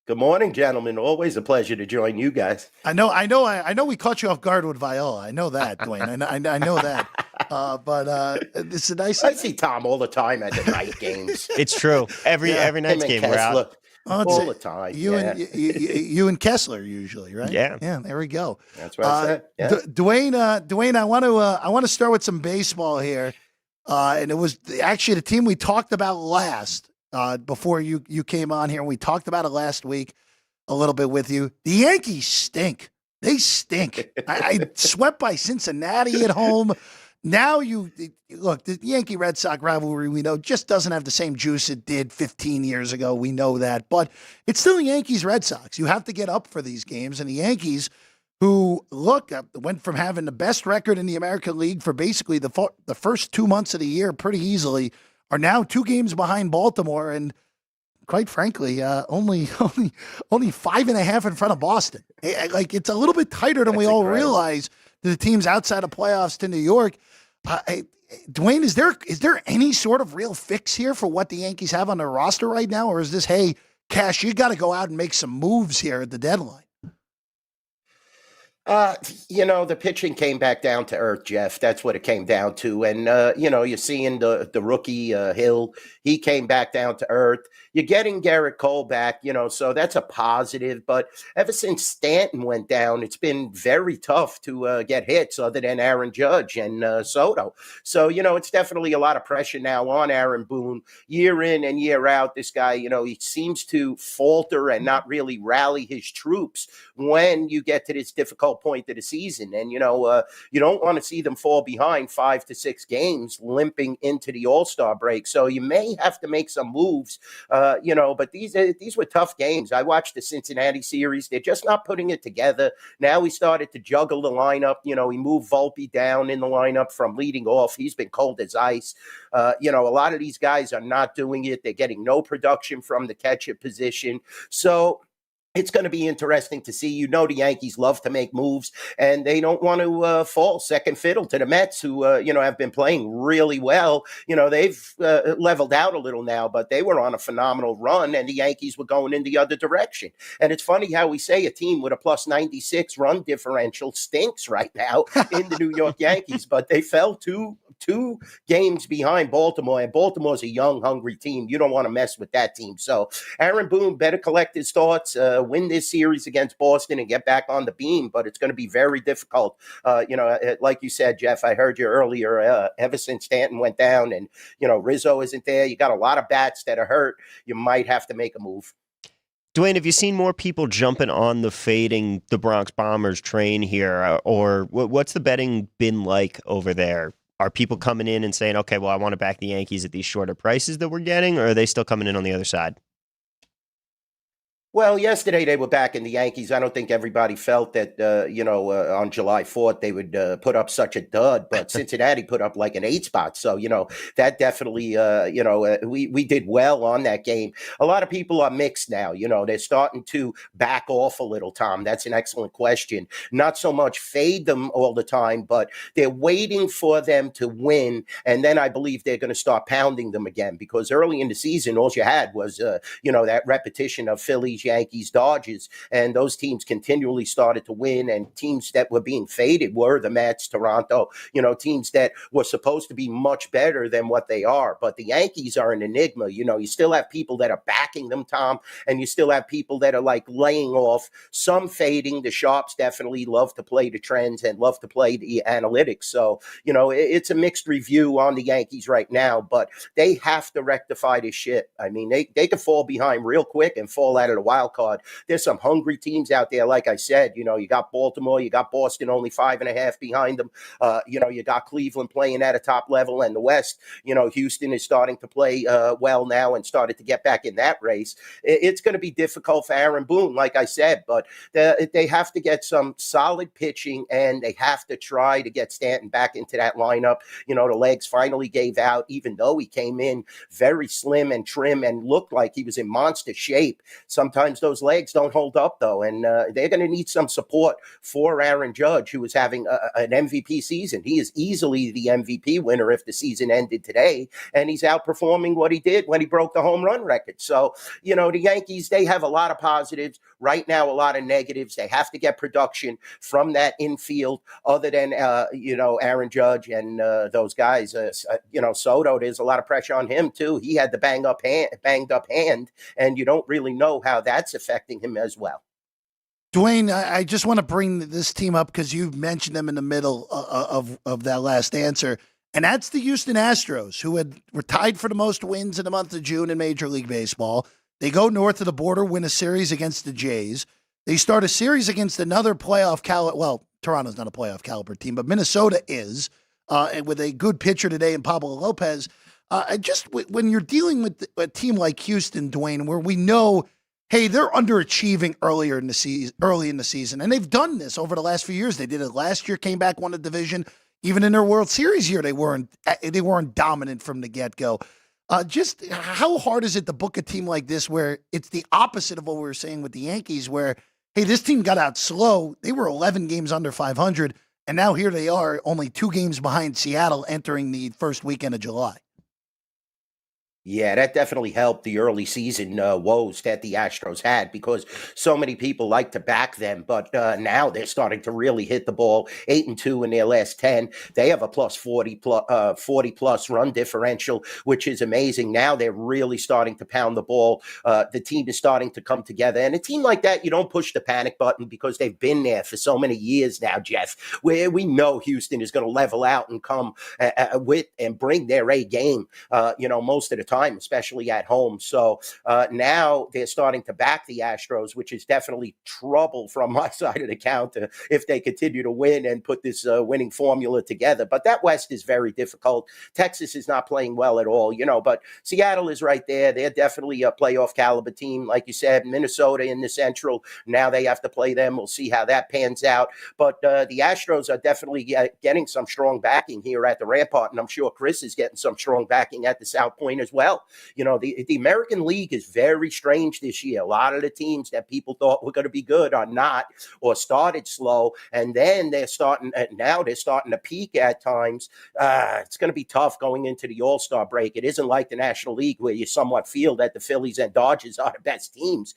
Good morning, gentlemen. Always a pleasure to join you guys. I know. We caught you off guard with Viola. I know that, Duane. I know that. But it's a nice. I see Tom all the time at the night games. It's true. Every night's game we're out. All the time. You and Kessler usually, right? Yeah. Yeah. There we go. That's what I said. Yeah. Duane, I want to start with some baseball here, and it was actually the team we talked about last. Before you came on here, and we talked about it last week a little bit with you. The Yankees stink. They stink. I swept by Cincinnati at home. Now look, the Yankee-Red Sox rivalry, we know, just doesn't have the same juice it did 15 years ago. We know that. But it's still the Yankees-Red Sox. You have to get up for these games. And the Yankees, who, look, went from having the best record in the American League for basically the first 2 months of the year pretty easily, are now 2 games behind Baltimore, and quite frankly, only 5.5 in front of Boston. Like, it's a little bit tighter than we all realize. The teams outside of playoffs to New York. Duane, is there any sort of real fix here for what the Yankees have on their roster right now, or is this, hey, Cash, you got to go out and make some moves here at the deadline? The pitching came back down to earth, Jeff. That's what it came down to. And, you're seeing the rookie Hill. He came back down to earth. You're getting Garrett Cole back, so that's a positive. But ever since Stanton went down, it's been very tough to get hits other than Aaron Judge and Soto. So, it's definitely a lot of pressure now on Aaron Boone. Year in and year out, this guy, he seems to falter and not really rally his troops when you get to this difficult point of the season. And, you don't want to see them fall behind 5 to 6 games limping into the All-Star break. So you may have to make some moves, but these were tough games. I watched the Cincinnati series. They're just not putting it together. Now he started to juggle the lineup. He moved Volpe down in the lineup from leading off. He's been cold as ice. A lot of these guys are not doing it. They're getting no production from the catcher position. So, it's going to be interesting to see. The Yankees love to make moves, and they don't want to fall second fiddle to the Mets, who have been playing really well. They've leveled out a little now, but they were on a phenomenal run, and the Yankees were going in the other direction. And it's funny how we say a team with a plus 96 run differential stinks right now in the New York Yankees, but they fell two games behind Baltimore, and Baltimore's a young, hungry team. You don't want to mess with that team. So Aaron Boone better collect his thoughts, win this series against Boston and get back on the beam, but it's going to be very difficult. Like you said, Jeff, I heard you earlier, ever since Stanton went down and, Rizzo isn't there, you got a lot of bats that are hurt. You might have to make a move. Duane, have you seen more people jumping on the fading the Bronx Bombers train here, or what's the betting been like over there? Are people coming in and saying, okay, well, I want to back the Yankees at these shorter prices that we're getting, or are they still coming in on the other side? Well, yesterday they were backing the Yankees. I don't think everybody felt that, on July 4th they would put up such a dud, but Cincinnati put up like an 8 spot. So, that definitely, we did well on that game. A lot of people are mixed now. They're starting to back off a little, Tom. That's an excellent question. Not so much fade them all the time, but they're waiting for them to win. And then I believe they're going to start pounding them again, because early in the season, all you had was, that repetition of Phillies, Yankees, Dodgers, and those teams continually started to win, and teams that were being faded were the Mets, Toronto, teams that were supposed to be much better than what they are. But the Yankees are an enigma. You still have people that are backing them, Tom, and you still have people that are like laying off, some fading. The sharps definitely love to play the trends and love to play the analytics. So, it's a mixed review on the Yankees right now, but they have to rectify this shit. I mean, they could fall behind real quick and fall out of the wild card. There's some hungry teams out there. Like I said, you got Baltimore, you got Boston only 5.5 behind them. You got Cleveland playing at a top level, and the West, Houston is starting to play well now and started to get back in that race. It's going to be difficult for Aaron Boone, like I said, but they have to get some solid pitching, and they have to try to get Stanton back into that lineup. The legs finally gave out, even though he came in very slim and trim and looked like he was in monster shape. Sometimes those legs don't hold up, though, and they're going to need some support for Aaron Judge, who is having an MVP season. He is easily the MVP winner if the season ended today, and he's outperforming what he did when he broke the home run record. So, the Yankees, they have a lot of positives. Right now, a lot of negatives. They have to get production from that infield other than, Aaron Judge and those guys. Soto, there's a lot of pressure on him, too. He had the banged up hand, and you don't really know how that's affecting him as well. Duane, I just want to bring this team up because you mentioned them in the middle of that last answer, and that's the Houston Astros, who were tied for the most wins in the month of June in Major League Baseball. They go north of the border, win a series against the Jays. They start a series against another playoff caliber. Well, Toronto's not a playoff caliber team, but Minnesota is, and with a good pitcher today in Pablo Lopez. When you're dealing with a team like Houston, Duane, where we know, hey, they're underachieving early in the season, and they've done this over the last few years. They did it last year, came back, won the division. Even in their World Series year, they weren't dominant from the get-go. Just how hard is it to book a team like this, where it's the opposite of what we were saying with the Yankees, where, hey, this team got out slow. They were 11 games under 500, and now here they are, only 2 games behind Seattle entering the first weekend of July. Yeah, that definitely helped the early season woes that the Astros had, because so many people like to back them. But now they're starting to really hit the ball. 8-2 in their last 10. They have a plus 40 plus run differential, which is amazing. Now they're really starting to pound the ball. The team is starting to come together. And a team like that, you don't push the panic button, because they've been there for so many years now, Jeff, where we know Houston is going to level out and come with and bring their A game, most of the time, especially at home. So now they're starting to back the Astros, which is definitely trouble from my side of the counter if they continue to win and put this winning formula together. But that West is very difficult. Texas is not playing well at all, but Seattle is right there. They're definitely a playoff caliber team. Like you said, Minnesota in the Central, now they have to play them. We'll see how that pans out. But the Astros are definitely getting some strong backing here at the Rampart, and I'm sure Chris is getting some strong backing at the South Point as well. well. The American League is very strange this year. A lot of the teams that people thought were going to be good are not, or started slow, and then now they're starting to peak at times. It's going to be tough going into the All-Star break. It isn't like the National League where you somewhat feel that the Phillies and Dodgers are the best teams.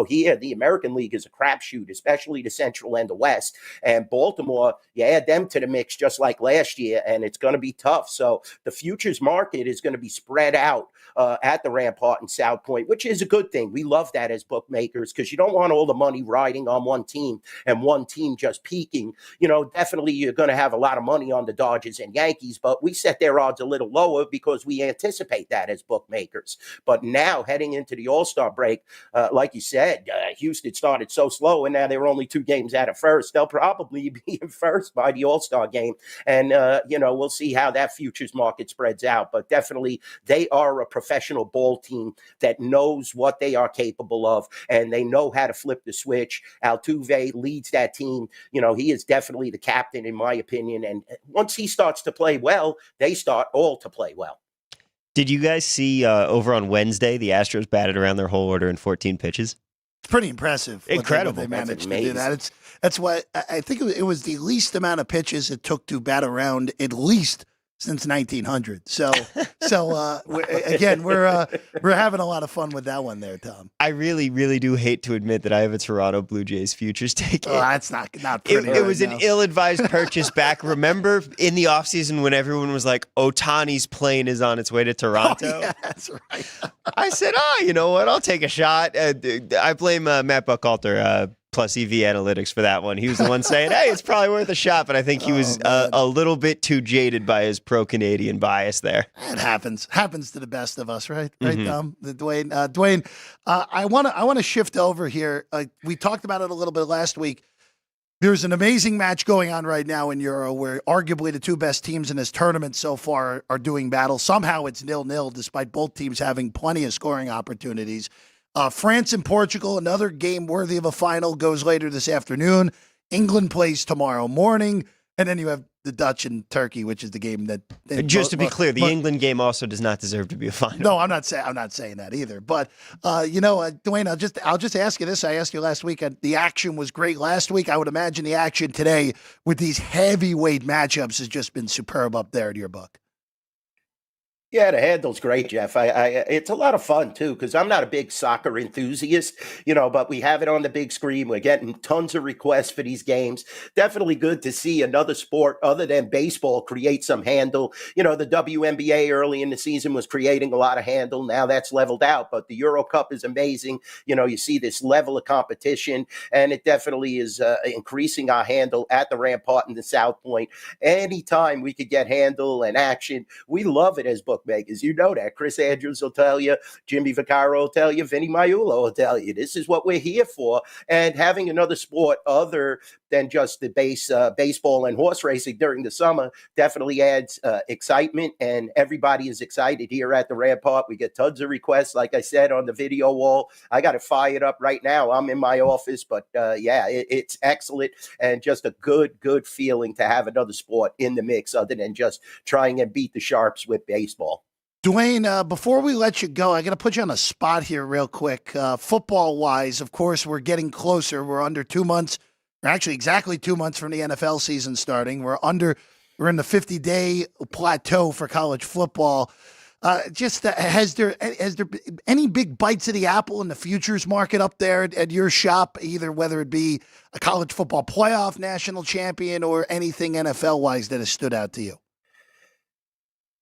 Here, the American League is a crapshoot, especially the Central and the West. And Baltimore, you add them to the mix just like last year, and it's going to be tough. So the futures market is going to be spread out at the Rampart and South Point, which is a good thing. We love that as bookmakers because you don't want all the money riding on one team and one team just peaking. Definitely you're going to have a lot of money on the Dodgers and Yankees, but we set their odds a little lower because we anticipate that as bookmakers. But now heading into the All-Star break, like you said, Houston started so slow, and now they're only 2 games out of first. They'll probably be in first by the All-Star game, and we'll see how that futures market spreads out. But definitely, they are a professional ball team that knows what they are capable of, and they know how to flip the switch. Altuve leads that team. He is definitely the captain, in my opinion. And once he starts to play well, they start all to play well. Did you guys see over on Wednesday, the Astros batted around their whole order in 14 pitches? It's pretty impressive. Incredible. They managed to do that. That's why I think it was the least amount of pitches it took to bat around at least since 1900. So we're having a lot of fun with that one there, Tom. I really, really do hate to admit that I have a Toronto Blue Jays futures ticket. Oh, that's not pretty. It was an ill-advised purchase back. Remember in the offseason when everyone was like, Ohtani's plane is on its way to Toronto? Oh, yeah, that's right. I said, you know what? I'll take a shot. I blame Matt Buchalter, plus EV Analytics for that one. He was the one saying, hey, it's probably worth a shot, but I think he was a little bit too jaded by his pro-Canadian bias there. It happens to the best of us, right? Right, Duane. Duane, I want to shift over here. We talked about it a little bit last week. There's an amazing match going on right now in Euro where arguably the 2 best teams in this tournament so far are doing battle. Somehow it's 0-0 despite both teams having plenty of scoring opportunities. France and Portugal, another game worthy of a final, goes later this afternoon. England plays tomorrow morning. And then you have the Dutch and Turkey, which is the game that... Just to be clear, the England game also does not deserve to be a final. No, I'm not saying that either. But, Duane, I'll just ask you this. I asked you last week. The action was great last week. I would imagine the action today with these heavyweight matchups has just been superb up there in your book. Yeah, the handle's great, Jeff. It's a lot of fun, too, because I'm not a big soccer enthusiast, but we have it on the big screen. We're getting tons of requests for these games. Definitely good to see another sport other than baseball create some handle. The WNBA early in the season was creating a lot of handle. Now that's leveled out, but the Euro Cup is amazing. You see this level of competition, and it definitely is increasing our handle at the Rampart and the South Point. Anytime we could get handle and action, we love it as bookmakers. You know that. Chris Andrews will tell you, Jimmy Vaccaro will tell you, Vinny Magliulo will tell you. This is what we're here for. And having another sport other than just the baseball and horse racing during the summer definitely adds excitement, and everybody is excited here at the Rampart. We get tons of requests, like I said, on the video wall. I got it fired up right now. I'm in my office, but it's excellent and just a good feeling to have another sport in the mix other than just trying and beat the Sharps with baseball. Duane, before we let you go, I got to put you on a spot here real quick. Football-wise, of course, we're getting closer. We're under 2 months. We're actually exactly 2 months from the NFL season starting. We're in the 50-day plateau for college football. Has there been any big bites of the apple in the futures market up there at your shop, either whether it be a college football playoff national champion or anything NFL-wise that has stood out to you?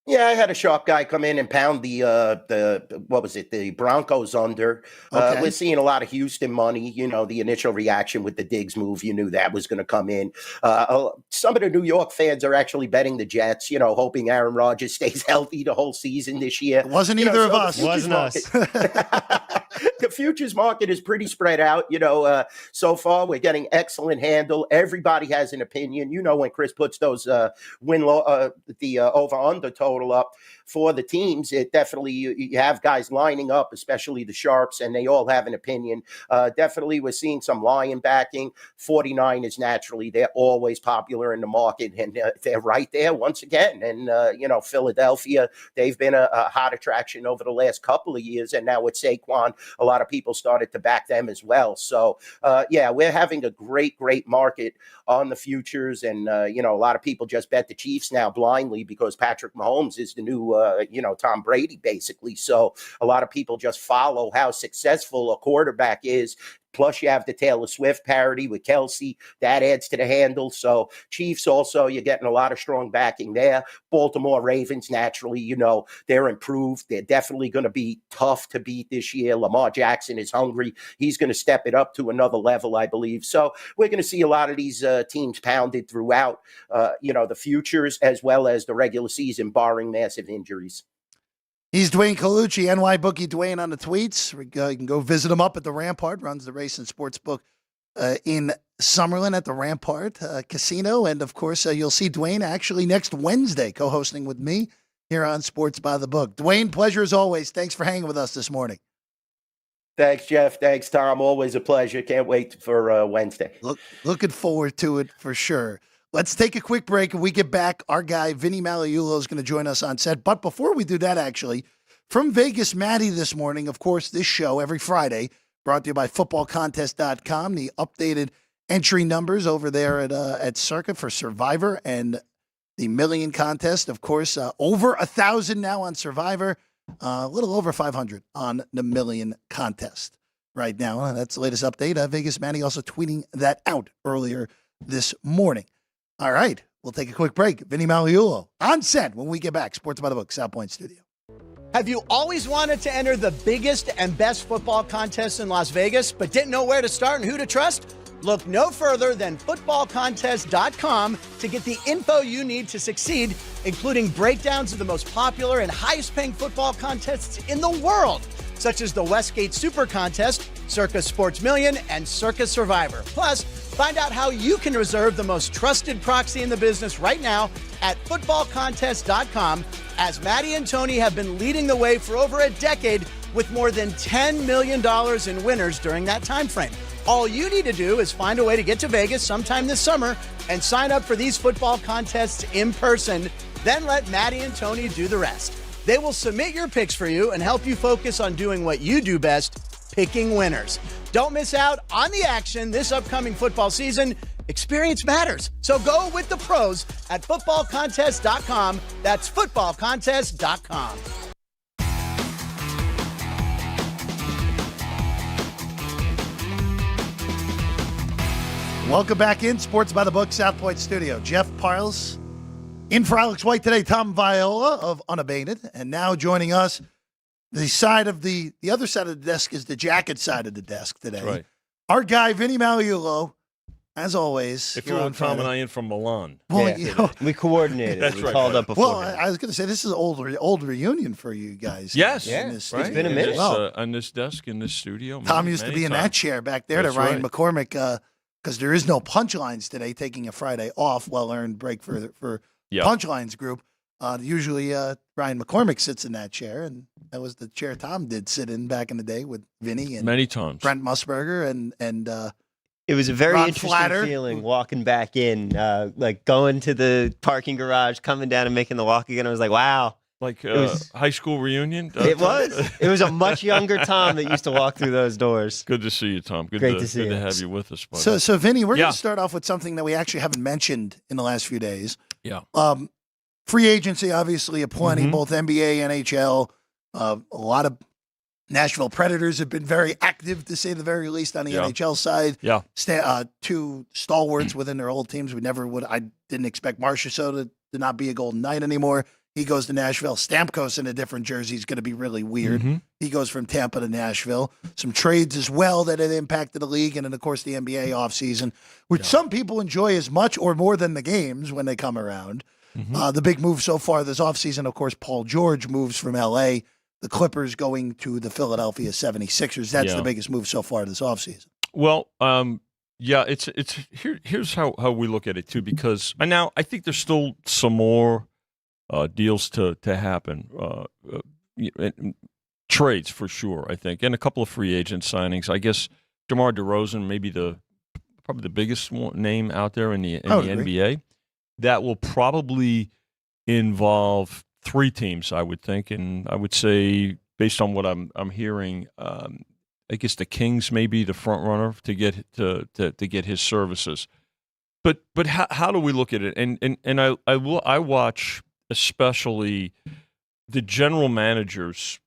Yeah, I had a sharp guy come in and pound the Broncos under. Okay. We're seeing a lot of Houston money. The initial reaction with the Diggs move, you knew that was going to come in. Some of the New York fans are actually betting the Jets, hoping Aaron Rodgers stays healthy the whole season this year. It wasn't either of us. Wasn't us. The futures market is pretty spread out. So far we're getting excellent handle. Everybody has an opinion. When Chris puts those the over-under total total up for the teams, it definitely, you have guys lining up, especially the sharps, and they all have an opinion. Definitely we're seeing some lion backing. 49ers, naturally, they're always popular in the market, and they're right there once again. And, Philadelphia, they've been a hot attraction over the last couple of years, and now with Saquon, a lot of people started to back them as well. So, we're having a great market on the futures, and, a lot of people just bet the Chiefs now blindly because Patrick Mahomes is the new, Tom Brady, basically. So a lot of people just follow how successful a quarterback is. Plus, you have the Taylor Swift parody with Kelsey. That adds to the handle. So Chiefs also, you're getting a lot of strong backing there. Baltimore Ravens, naturally, they're improved. They're definitely going to be tough to beat this year. Lamar Jackson is hungry. He's going to step it up to another level, I believe. So we're going to see a lot of these teams pounded throughout, the futures as well as the regular season, barring massive injuries. He's Duane Colucci, NY Bookie Duane on the tweets. You can go visit him up at the Rampart, runs the race and sports book in Summerlin at the Rampart Casino. And, of course, you'll see Duane actually next Wednesday co-hosting with me here on Sports by the Book. Duane, pleasure as always. Thanks for hanging with us this morning. Thanks, Jeff. Thanks, Tom. Always a pleasure. Can't wait for Wednesday. Looking forward to it for sure. Let's take a quick break. When we get back, our guy, Vinny Magliulo, is going to join us on set. But before we do that, actually, from Vegas, Maddie this morning, of course, this show every Friday, brought to you by footballcontest.com, the updated entry numbers over there at Circa for Survivor and the Million Contest. Of course, over 1,000 now on Survivor, a little over 500 on the Million Contest right now. That's the latest update. Vegas, Maddie also tweeting that out earlier this morning. All right, we'll take a quick break. Vinny Magliulo on set when we get back. Sports by the Book, South Point Studio. Have you always wanted to enter the biggest and best football contests in Las Vegas, but didn't know where to start and who to trust? Look no further than footballcontest.com to get the info you need to succeed, including breakdowns of the most popular and highest-paying football contests in the world, such as the Westgate Super Contest, Circa Sports Million, and Circa Survivor. Plus, find out how you can reserve the most trusted proxy in the business right now at footballcontest.com, as Maddie and Tony have been leading the way for over a decade with more than $10 million in winners during that time frame. All you need to do is find a way to get to Vegas sometime this summer and sign up for these football contests in person. Then let Maddie and Tony do the rest. They will submit your picks for you and help you focus on doing what you do best, picking winners. Don't miss out on the action this upcoming football season. Experience matters. So go with the pros at footballcontest.com. That's footballcontest.com. Welcome back in Sports by the Book, South Point Studio. Jeff Parles in for Alex White today. Tom Viola of Unabated, and now joining us, the other side of the desk is the jacket side of the desk today. Right. Our guy Vinny Magliulo, as always. They flew Tom and I in from Milan. Well, we coordinated. That's we right, called right. up before. Well, I was going to say this is an old reunion for you guys. Yes, Yeah. This It's been a minute. On this desk in this studio. Tom used to be in that chair back there That's to Ryan right. McCormick because there is no punchlines today, taking a Friday off, well-earned break for Yeah. Punchlines group. Usually Ryan McCormick sits in that chair, and that was the chair Tom did sit in back in the day with Vinny and Many times. Brent Musburger and It was a very Ron interesting Flatter. feeling walking back in, like going to the parking garage, coming down and making the walk again. I was like, wow. Like was- high school reunion. It was. It was a much younger Tom that used to walk through those doors. Good to see you, Tom. Good Great to see good you. to have you with us, buddy. so Vinny, we're Yeah. going to start off with something that we actually haven't mentioned in the last few days. Yeah. Free agency, obviously, aplenty, Mhm. both NBA, NHL. A lot of Nashville Predators have been very active, to say the very least, on the Yeah. NHL side. Yeah. Two stalwarts within their old teams. I didn't expect Marchessault to not be a Golden Knight anymore. He goes to Nashville. Stamkos in a different jersey is going to be really weird. Mhm. He goes from Tampa to Nashville. Some trades as well that had impacted the league, and then, of course, the NBA offseason, which some people enjoy as much or more than the games when they come around. The big move so far this offseason, of course, Paul George moves from L.A., the Clippers going to the Philadelphia 76ers. That's the biggest move so far this offseason. Well, yeah, it's here's how we look at it too, because now I think there's still some more deals to happen, trades for sure, I think, and a couple of free agent signings. I guess DeMar DeRozan may be probably the biggest name out there in the NBA. That will probably involve 3 teams, I would think, and I would say, based on what I'm hearing, I guess the Kings may be the front runner to get his services. But how do we look at it? And I watch especially the general manager's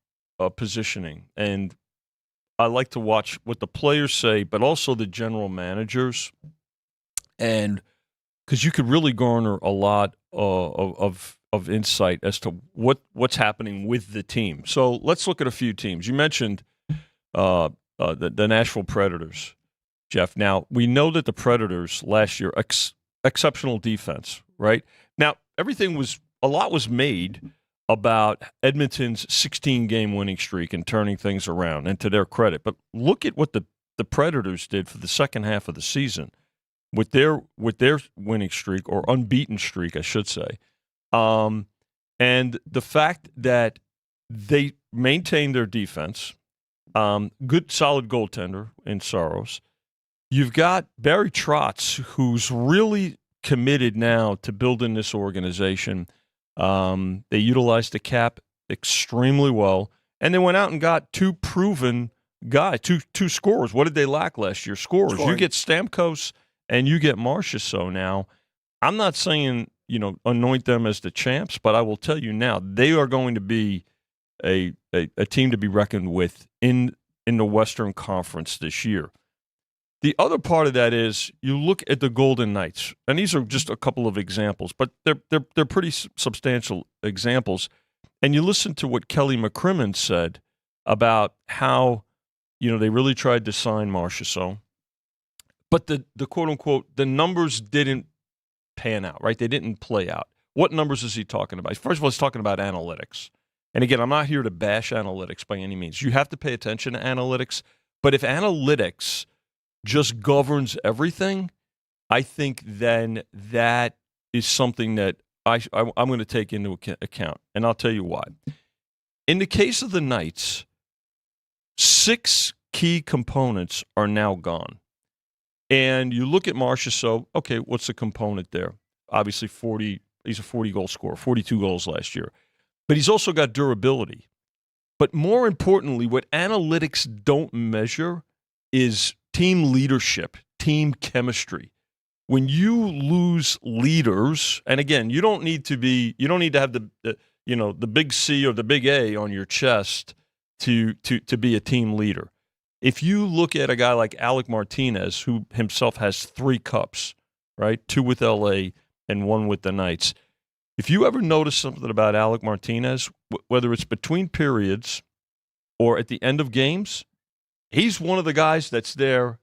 positioning, and I like to watch what the players say, but also the general managers, and because you could really garner a lot of insight as to what's happening with the team. So let's look at a few teams. You mentioned the Nashville Predators, Jeff. Now, we know that the Predators last year, exceptional defense, right? Now, a lot was made about Edmonton's 16-game winning streak and turning things around, and to their credit. But look at what the Predators did for the second half of the season with their winning streak, or unbeaten streak, I should say. And the fact that they maintained their defense, good, solid goaltender in Saros. You've got Barry Trotz, who's really committed now to building this organization. They utilized the cap extremely well, and they went out and got 2 proven guys, two scorers. What did they lack last year? Scorers. You get Stamkos and you get Marchessault now. I'm not saying, anoint them as the champs, but I will tell you now, they are going to be a team to be reckoned with in the Western Conference this year. The other part of that is you look at the Golden Knights, and these are just a couple of examples, but they're pretty substantial examples. And you listen to what Kelly McCrimmon said about how they really tried to sign Marchessault, but the quote unquote the numbers didn't pan out, right? They didn't play out. What numbers is he talking about? First of all, he's talking about analytics. And again, I'm not here to bash analytics by any means. You have to pay attention to analytics. But if analytics just governs everything, I think then that is something that I'm going to take into account. And I'll tell you why. In the case of the Knights, 6 key components are now gone. And you look at Marchessault, okay, what's the component there? Obviously, he's a 40-goal scorer, 42 goals last year. But he's also got durability. But more importantly, what analytics don't measure is team leadership, team chemistry. When you lose leaders, and again, you don't need to have the big C or the big A on your chest to be a team leader. If you look at a guy like Alec Martinez, who himself has 3 cups, right? 2 with LA and 1 with the Knights. If you ever notice something about Alec Martinez, whether it's between periods or at the end of games, he's one of the guys that's there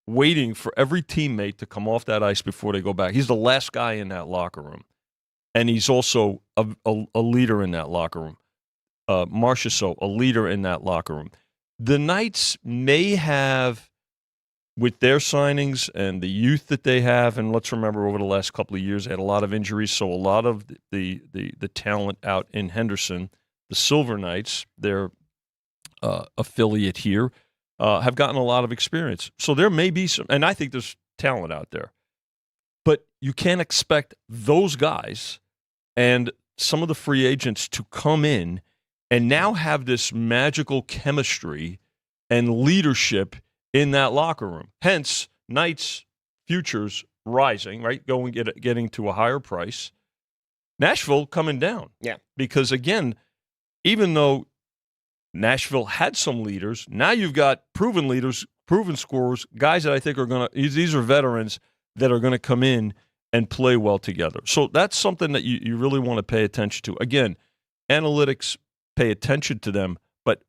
waiting for every teammate to come off that ice before they go back. He's the last guy in that locker room. And he's also a leader in that locker room. Marchessault, a leader in that locker room. The Knights may have, with their signings and the youth that they have, and let's remember over the last couple of years, they had a lot of injuries, so a lot of the talent out in Henderson, the Silver Knights, their affiliate here, have gotten a lot of experience. So there may be some, and I think there's talent out there. But you can't expect those guys and some of the free agents to come in and now have this magical chemistry and leadership in that locker room. Hence, Knights futures rising, right? Getting to a higher price. Nashville coming down. Yeah. Because again, even though Nashville had some leaders, now you've got proven leaders, proven scorers, guys that I think these are veterans that are going to come in and play well together. So that's something that you really want to pay attention to. Again, analytics, pay attention to them, but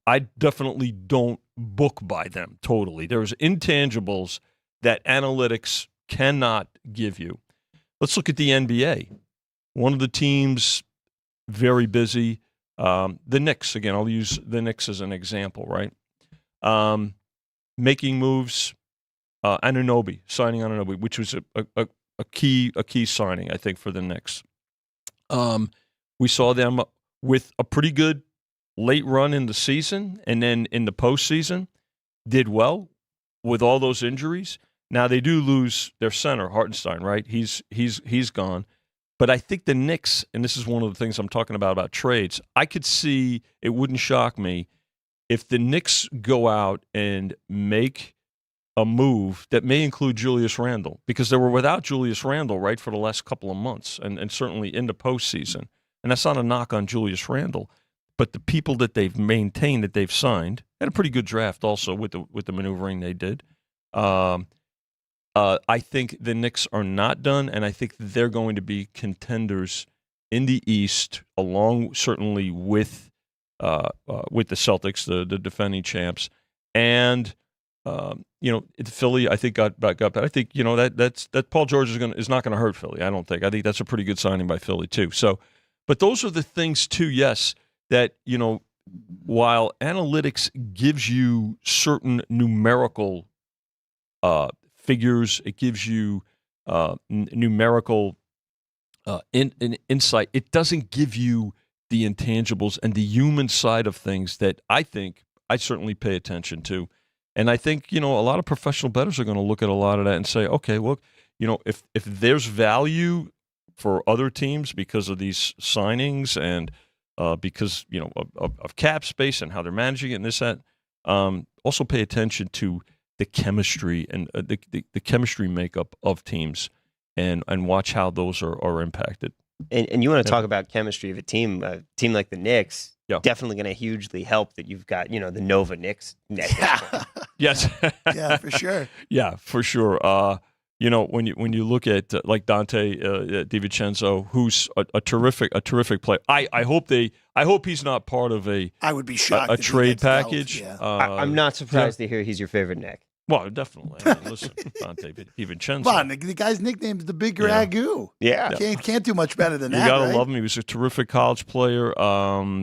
I definitely don't book by them totally. There's intangibles that analytics cannot give you. Let's look at the NBA. One of the teams very busy. The Knicks, again, I'll use the Knicks as an example, right? Making moves, signing Anunoby, which was a key signing, I think, for the Knicks. We saw them with a pretty good late run in the season, and then in the postseason, did well with all those injuries. Now they do lose their center, Hartenstein, right? He's gone. But I think the Knicks, and this is one of the things I'm talking about trades, I could see, it wouldn't shock me if the Knicks go out and make a move that may include Julius Randle, because they were without Julius Randle, right, for the last couple of months, and certainly in the postseason. And that's not a knock on Julius Randle, but the people that they've maintained, that they've signed, had a pretty good draft also with the maneuvering they did. I think the Knicks are not done, and I think they're going to be contenders in the East, along certainly with the Celtics, the defending champs, and Philly. I think got back up. I think that Paul George is not going to hurt Philly. I don't think. I think that's a pretty good signing by Philly too. So, but those are the things too. Yes, that while analytics gives you certain numerical figures, it gives you numerical insight. It doesn't give you the intangibles and the human side of things that I think I certainly pay attention to. And I think, a lot of professional bettors are going to look at a lot of that and say, okay, look, if there's value for other teams because of these signings and because, of cap space and how they're managing it and this, that, also pay attention to the chemistry and the chemistry makeup of teams and watch how those are impacted. And you want to talk about chemistry of a team like the Knicks. Yeah. Definitely going to hugely help that you've got, the Nova Knicks. Yes. Yeah, for sure. Yeah, for sure. When you look at like Dante DiVincenzo, who's a terrific player. I hope he's not part of I would be shocked a trade package. Yeah. I'm not surprised to hear he's your favorite Knick. Well, definitely. Listen, Dante DiVincenzo. Come on, the guy's nickname is the Big Ragu. Yeah. Can't do much better than that. You gotta right? love him. He was a terrific college player.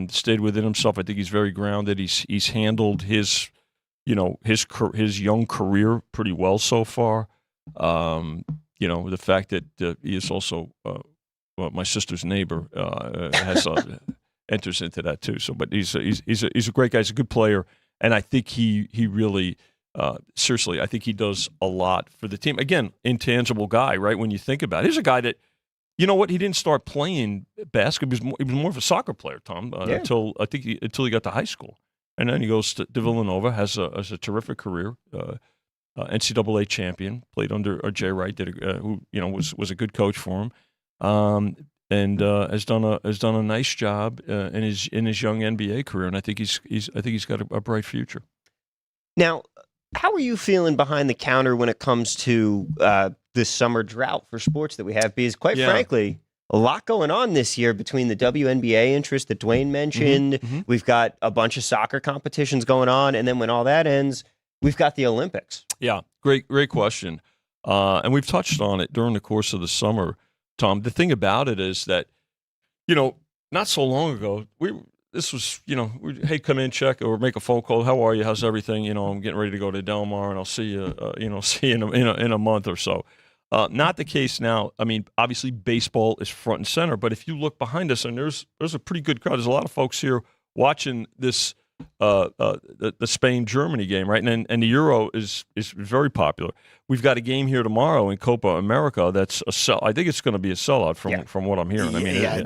Stayed within himself. I think he's very grounded. He's handled his young career pretty well so far. The fact that he is also my sister's neighbor has enters into that too. So, but he's a great guy. He's a good player, and I think he really. Seriously, I think he does a lot for the team. Again, intangible guy, right? When you think about it, he's a guy that, he didn't start playing basketball. He was more of a soccer player, Tom, until he got to high school, and then he goes to Villanova, has a terrific career, NCAA champion, played under Jay Wright, who was a good coach for him, and has done a nice job in his young NBA career, and I think he's got a bright future. Now, how are you feeling behind the counter when it comes to this summer drought for sports that we have? Because quite frankly, a lot going on this year between the WNBA interest that Duane mentioned. Mm-hmm. We've got a bunch of soccer competitions going on. And then when all that ends, we've got the Olympics. Yeah, great question. And we've touched on it during the course of the summer, Tom. The thing about it is that, not so long ago, this was, hey, come in, check, or make a phone call. How are you? How's everything? I'm getting ready to go to Del Mar, and I'll see you, in a month or so. Not the case now. I mean, obviously, baseball is front and center, but if you look behind us, and there's a pretty good crowd. There's a lot of folks here watching this the Spain-Germany game, right? And the Euro is very popular. We've got a game here tomorrow in Copa America that's a sell. I think it's going to be a sellout from what I'm hearing.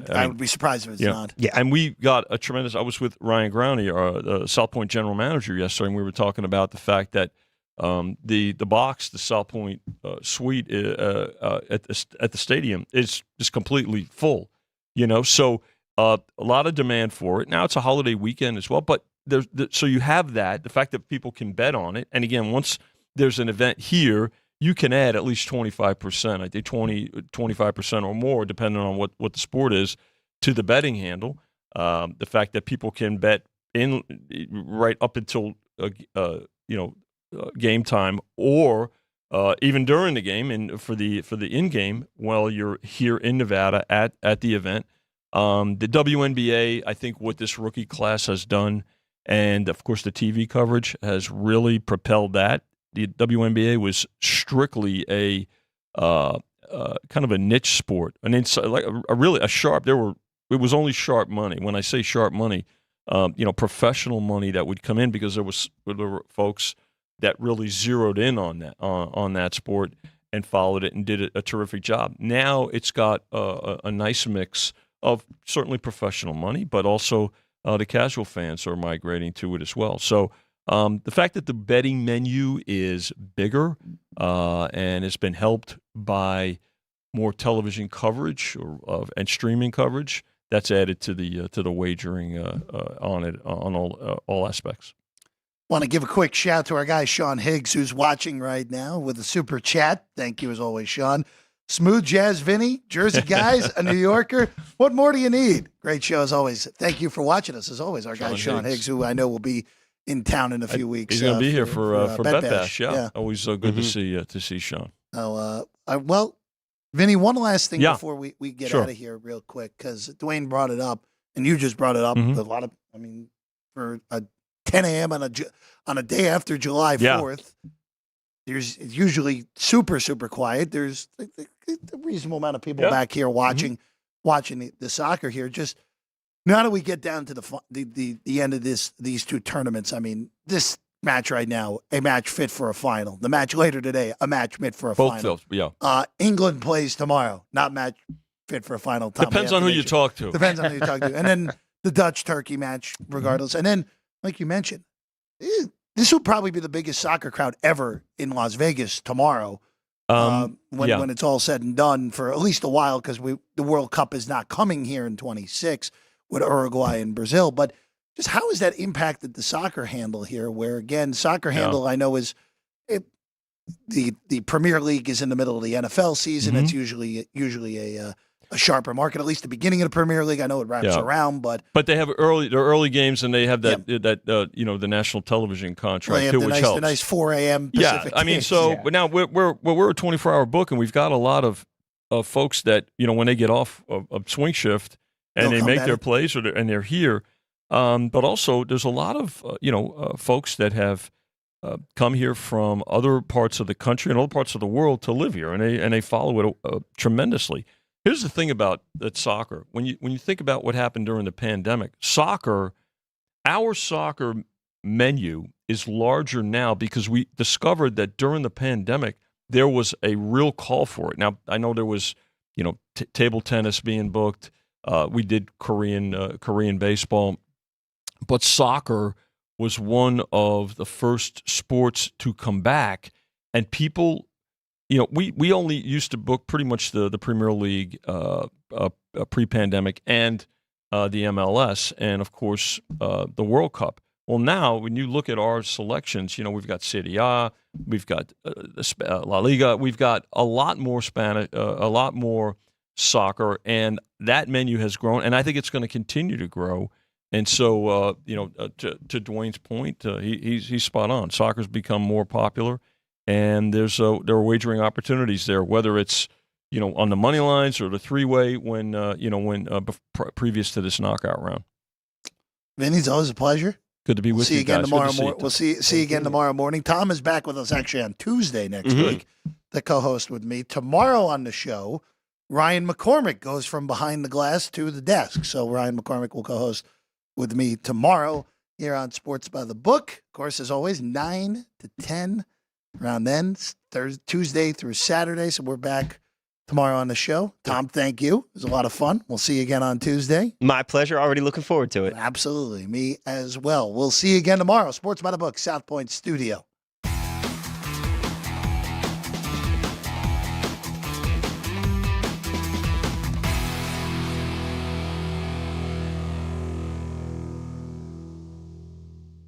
I would be surprised if it's not. Yeah, and we got a tremendous. I was with Ryan Growney, the South Point general manager, yesterday, and we were talking about the fact that the box, the South Point suite at the stadium is completely full. So a lot of demand for it. Now it's a holiday weekend as well, but so you have that, the fact that people can bet on it. And again, once there's an event here, you can add at least 25%, I think 25% or more, depending on what the sport is, to the betting handle. The fact that people can bet in right up until game time, or even during the game, and for the in game while you're here in Nevada at the event. The WNBA, I think what this rookie class has done, and of course the TV coverage has really propelled that. The WNBA was strictly a kind of a niche sport, like a sharp. It was only sharp money. When I say sharp money, professional money that would come in because there were folks that really zeroed in on that sport and followed it and did a terrific job. Now it's got a nice mix of certainly professional money, but also the casual fans are migrating to it as well. So the fact that the betting menu is bigger and it's been helped by more television coverage and streaming coverage, that's added to the wagering on it on all aspects. Want to give a quick shout out to our guy Sean Higgs, who's watching right now with a super chat. Thank you as always, Sean. Smooth Jazz Vinny, Jersey guys, a New Yorker. What more do you need? Great show as always. Thank you for watching us as always. Our guy Sean Higgs, who I know will be in town in a few weeks. He's going to be here for Bet Bash. Yeah. Always good to see Sean. Well, Vinny, one last thing before we get out of here real quick, because Duane brought it up, and you just brought it up. A lot of, for a 10 a.m. on a day after July 4th, it's usually super, super quiet. There's a reasonable amount of people back here watching the soccer here. Just now that we get down to the end of these two tournaments, this match right now, a match fit for a final. The match later today, a match fit for a final. England plays tomorrow, not match fit for a final. Depends on who you talk to. Depends on who you talk to. And then the Dutch-Turkey match, regardless. And then, like you mentioned, this will probably be the biggest soccer crowd ever in Las Vegas tomorrow when it's all said and done for at least a while, because the World Cup is not coming here in 26 with Uruguay and Brazil. But just how has that impacted the soccer handle here, where, again, soccer handle I know is the Premier League is in the middle of the NFL season. It's usually a sharper market, at least the beginning of the Premier League. I know it wraps around, but they have early games, and they have that the national television contract too, which helps. The nice 4 a.m. Pacific games. But now we're a 24-hour book, and we've got a lot of folks that when they get off of swing shift and they make their plays and they're here. But also, there's a lot of folks that have come here from other parts of the country and other parts of the world to live here, and they follow it tremendously. Here's the thing about that soccer. When you think about what happened during the pandemic, our soccer menu is larger now because we discovered that during the pandemic there was a real call for it. Now I know there was table tennis being booked. We did Korean baseball. But soccer was one of the first sports to come back, and people, we only used to book pretty much the Premier League pre-pandemic and the MLS, and of course the World Cup. Well, now when you look at our selections, we've got Serie A, we've got La Liga, we've got a lot more Spanish, a lot more soccer, and that menu has grown, and I think it's going to continue to grow. And so, to Duane's point, he's spot on. Soccer's become more popular, and there are wagering opportunities there, whether it's on the money lines or the three-way previous to this knockout round. Vinny, it's always a pleasure. Good to be with you guys. We'll see you again tomorrow morning. Tom is back with us actually on Tuesday next week, the co-host with me. Tomorrow on the show, Ryan McCormick goes from behind the glass to the desk. So Ryan McCormick will co-host with me tomorrow here on Sports by the Book. Of course, as always, 9 to 10 around then, Tuesday through Saturday. So we're back tomorrow on the show. Tom, thank you. It was a lot of fun. We'll see you again on Tuesday. My pleasure. Already looking forward to it. Absolutely. Me as well. We'll see you again tomorrow. Sports by the Book, South Point Studio.